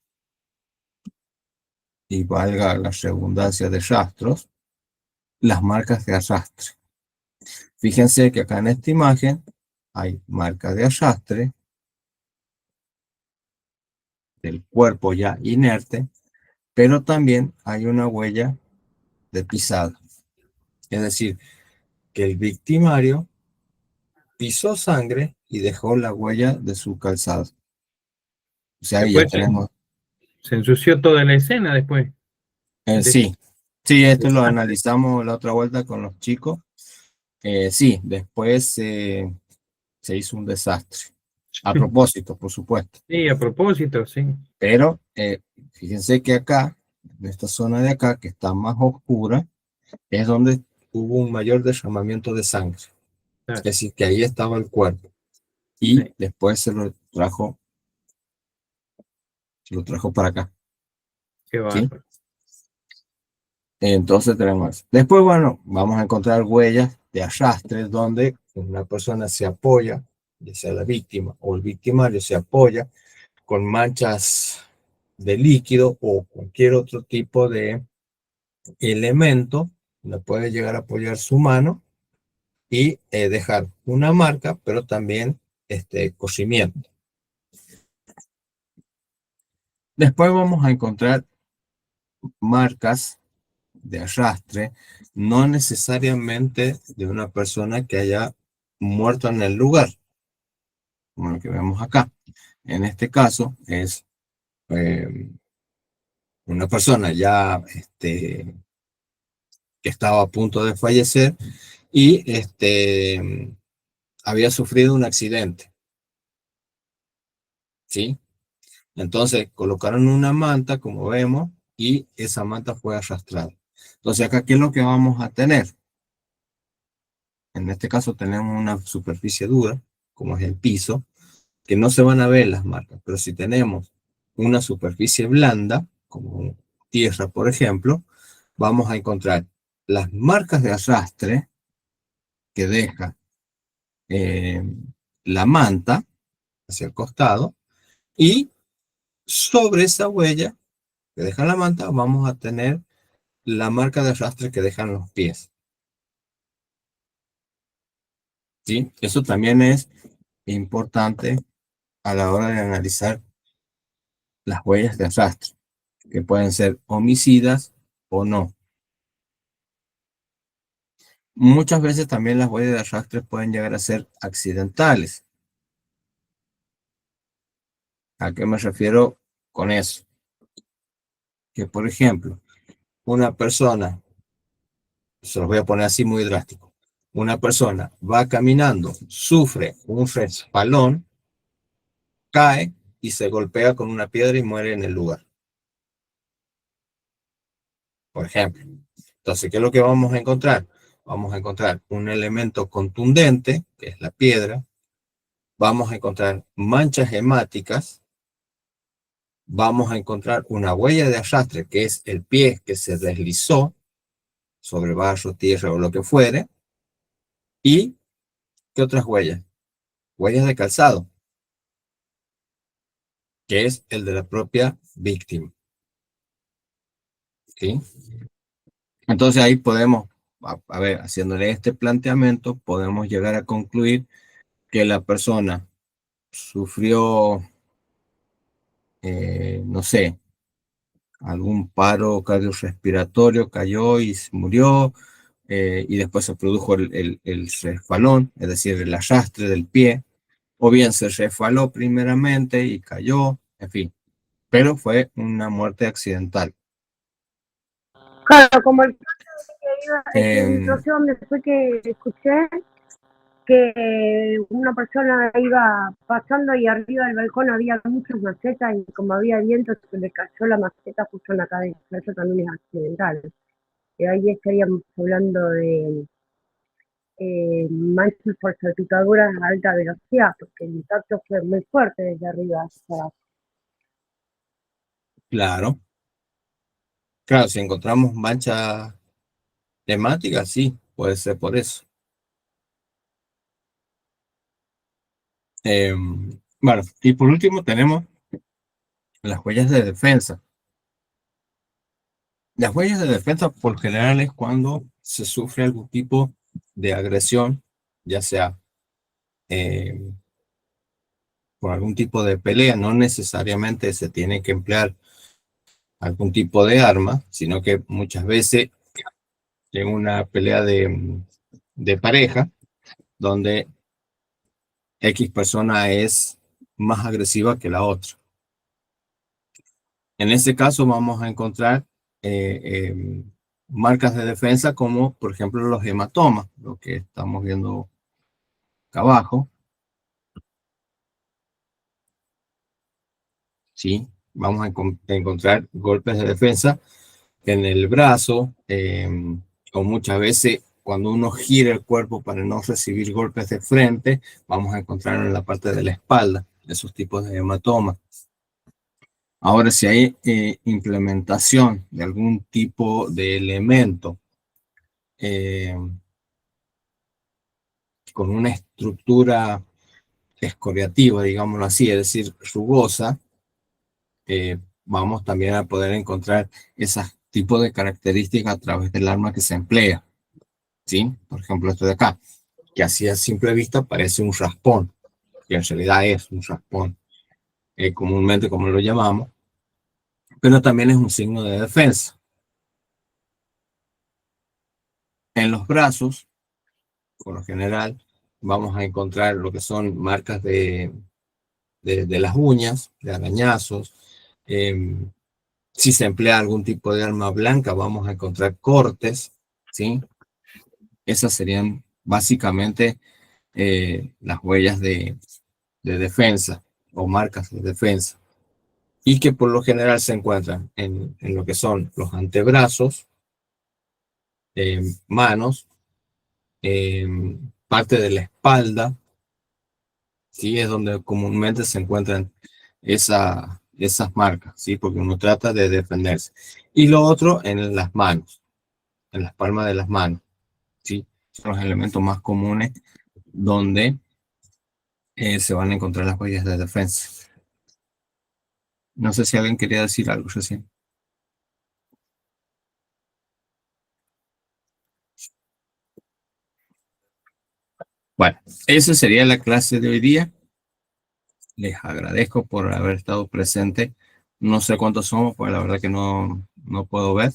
y valga la redundancia de rastros, las marcas de arrastre. Fíjense que acá en esta imagen hay marca de arrastre del cuerpo ya inerte, pero también hay una huella de pisada. Es decir, que el victimario pisó sangre y dejó la huella de su calzado. O sea, ahí ya Después tenemos. se ensució toda la escena después. Sí, esto lo analizamos la otra vuelta con los chicos. Sí, después se hizo un desastre. A propósito, por supuesto. Sí, a propósito, sí. Pero fíjense que acá, en esta zona de acá, que está más oscura, es donde hubo un mayor derramamiento de sangre. Claro. Es decir, que ahí estaba el cuerpo. Y Sí. después se lo trajo para acá. Qué bárbaro. ¿Sí? Entonces tenemos. Después, bueno, vamos a encontrar huellas de arrastre donde una persona se apoya, ya sea la víctima o el victimario se apoya con manchas de líquido o cualquier otro tipo de elemento, donde puede llegar a apoyar su mano y dejar una marca, pero también cocimiento. Después vamos a encontrar marcas de arrastre, no necesariamente de una persona que haya muerto en el lugar, como lo que vemos acá. En este caso es una persona ya que estaba a punto de fallecer y había sufrido un accidente, ¿sí? Entonces colocaron una manta, como vemos, y esa manta fue arrastrada. Entonces acá, ¿qué es lo que vamos a tener? En este caso tenemos una superficie dura, como es el piso, que no se van a ver las marcas, pero si tenemos una superficie blanda, como tierra, por ejemplo, vamos a encontrar las marcas de arrastre que deja eh, la manta hacia el costado, y sobre esa huella que deja la manta vamos a tener la marca de arrastre que dejan los pies. ¿Sí? Eso también es importante a la hora de analizar las huellas de arrastre, que pueden ser homicidas o no. Muchas veces también las huellas de arrastre pueden llegar a ser accidentales. ¿A qué me refiero con eso? Que, por ejemplo, una persona, se los voy a poner así muy drástico, una persona va caminando, sufre un resbalón, cae y se golpea con una piedra y muere en el lugar, por ejemplo. Entonces, ¿qué es lo que vamos a encontrar? Vamos a encontrar un elemento contundente, que es la piedra. Vamos a encontrar manchas hemáticas. Vamos a encontrar una huella de arrastre, que es el pie que se deslizó sobre barro, tierra o lo que fuere. ¿Y qué otras huellas? Huellas de calzado, que es el de la propia víctima. ¿Sí? Entonces ahí podemos, a ver, haciéndole este planteamiento, podemos llegar a concluir que la persona sufrió, no sé, algún paro cardiorrespiratorio, cayó y se murió, y después se produjo el resbalón, es decir, el arrastre del pie, o bien se resbaló primeramente y cayó, en fin, pero fue una muerte accidental. Claro, como el caso que iba, no sé dónde fue que escuché que una persona iba pasando y arriba del balcón había muchas macetas y como había viento se le cayó la maceta justo en la cabeza. Eso también es accidental. Y ahí estaríamos hablando de manchas por salpicaduras a alta velocidad, porque el impacto fue muy fuerte desde arriba hacia abajo. Claro, claro, si encontramos manchas temáticas, sí, puede ser por eso. Bueno, y por último tenemos las huellas de defensa. Las huellas de defensa por general es cuando se sufre algún tipo de agresión, ya sea por algún tipo de pelea, no necesariamente se tiene que emplear algún tipo de arma, sino que muchas veces en una pelea de pareja, donde X persona es más agresiva que la otra. En ese caso vamos a encontrar marcas de defensa como, por ejemplo, los hematomas, lo que estamos viendo acá abajo. ¿Sí? Vamos a encontrar golpes de defensa en el brazo, o muchas veces cuando uno gira el cuerpo para no recibir golpes de frente, vamos a encontrar en la parte de la espalda esos tipos de hematomas. Ahora, si hay implementación de algún tipo de elemento con una estructura escoriativa, digámoslo así, es decir, rugosa, vamos también a poder encontrar esos tipos de características a través del arma que se emplea. ¿Sí? Por ejemplo, esto de acá, que así a simple vista parece un raspón, que en realidad es un raspón, comúnmente como lo llamamos, pero también es un signo de defensa. En los brazos, por lo general, vamos a encontrar lo que son marcas de las uñas, de arañazos. Si se emplea algún tipo de arma blanca, vamos a encontrar cortes, ¿sí? Esas serían básicamente las huellas de defensa o marcas de defensa. y que por lo general se encuentran en lo que son los antebrazos, manos, parte de la espalda, ¿sí? Es donde comúnmente se encuentran esas marcas, ¿sí? Porque uno trata de defenderse. Y lo otro en las manos, en las palmas de las manos, ¿sí? Son los elementos más comunes donde se van a encontrar las huellas de defensa. No sé si alguien quería decir algo recién. Bueno, esa sería la clase de hoy día. Les agradezco por haber estado presente. No sé cuántos somos, pues la verdad que no puedo ver.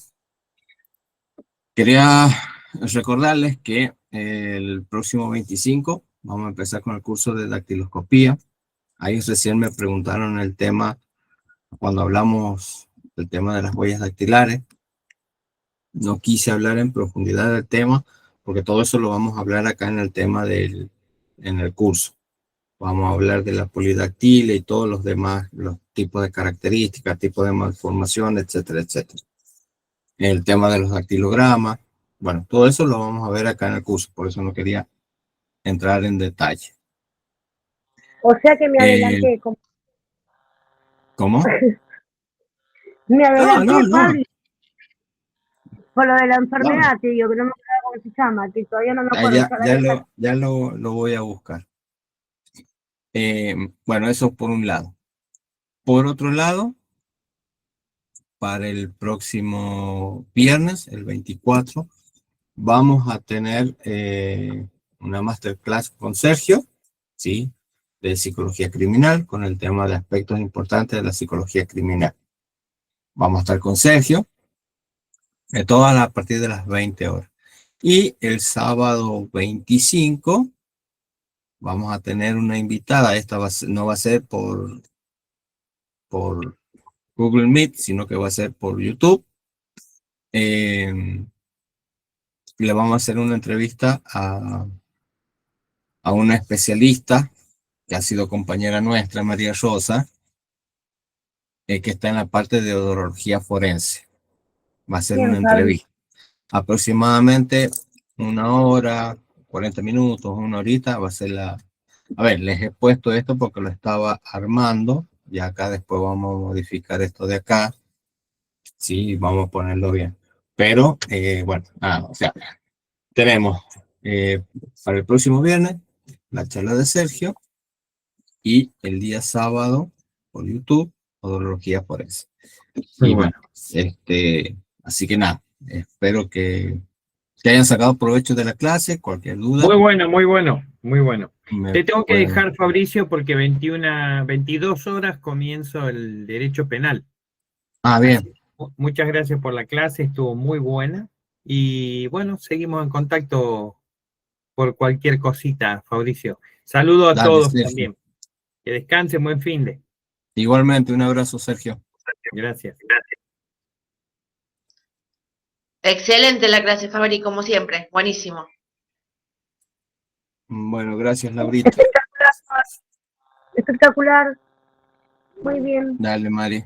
Quería recordarles que el próximo 25 vamos a empezar con el curso de dactiloscopía. Ahí recién me preguntaron el tema, cuando hablamos del tema de las huellas dactilares. No quise hablar en profundidad del tema, porque todo eso lo vamos a hablar acá en el tema en el curso. Vamos a hablar de la polidactilia y todos los demás, los tipos de características, tipos de malformación, etcétera, etcétera. El tema de los dactilogramas, bueno, todo eso lo vamos a ver acá en el curso, por eso no quería entrar en detalle. O sea que me adelanté. ¿Cómo? Me adelanté, No. Fabri. Por lo de la No. enfermedad, te digo, que no me acuerdo cómo se llama, que todavía no me acuerdo. Ya lo voy a buscar. Bueno, eso por un lado. Por otro lado, para el próximo viernes, el 24, vamos a tener una masterclass con Sergio, ¿sí? De psicología criminal, con el tema de aspectos importantes de la psicología criminal. Vamos a estar con Sergio, todas a partir de las 20 horas. Y el sábado 25 vamos a tener una invitada. Esta no va a ser por Google Meet, sino que va a ser por YouTube. Le vamos a hacer una entrevista a una especialista que ha sido compañera nuestra, María Rosa, que está en la parte de odorología forense. Va a ser Bien, una entrevista. Aproximadamente 1 hora, 40 minutos, 1 horita, va a ser la... A ver, les he puesto esto porque lo estaba armando, y acá después vamos a modificar esto de acá. Sí, vamos a ponerlo bien. Pero, bueno, o sea, tenemos para el próximo viernes la charla de Sergio, y el día sábado por YouTube, odorología forense. Y bueno, así que nada, espero que hayan sacado provecho de la clase. Cualquier duda. Muy bueno, muy bueno, muy bueno. Te tengo que pueden... dejar, Fabricio, porque 22 horas comienzo el derecho penal. Bien. Así, muchas gracias por la clase, estuvo muy buena. Y bueno, seguimos en contacto por cualquier cosita, Fabricio. Saludo a Dale, todos Sergio. también. Que descansen, buen fin de. Igualmente, un abrazo, Sergio. Gracias. Excelente la clase, Fabri, como siempre. Buenísimo. Bueno, gracias, Laurita. Espectacular. Muy bien. Dale, Mari.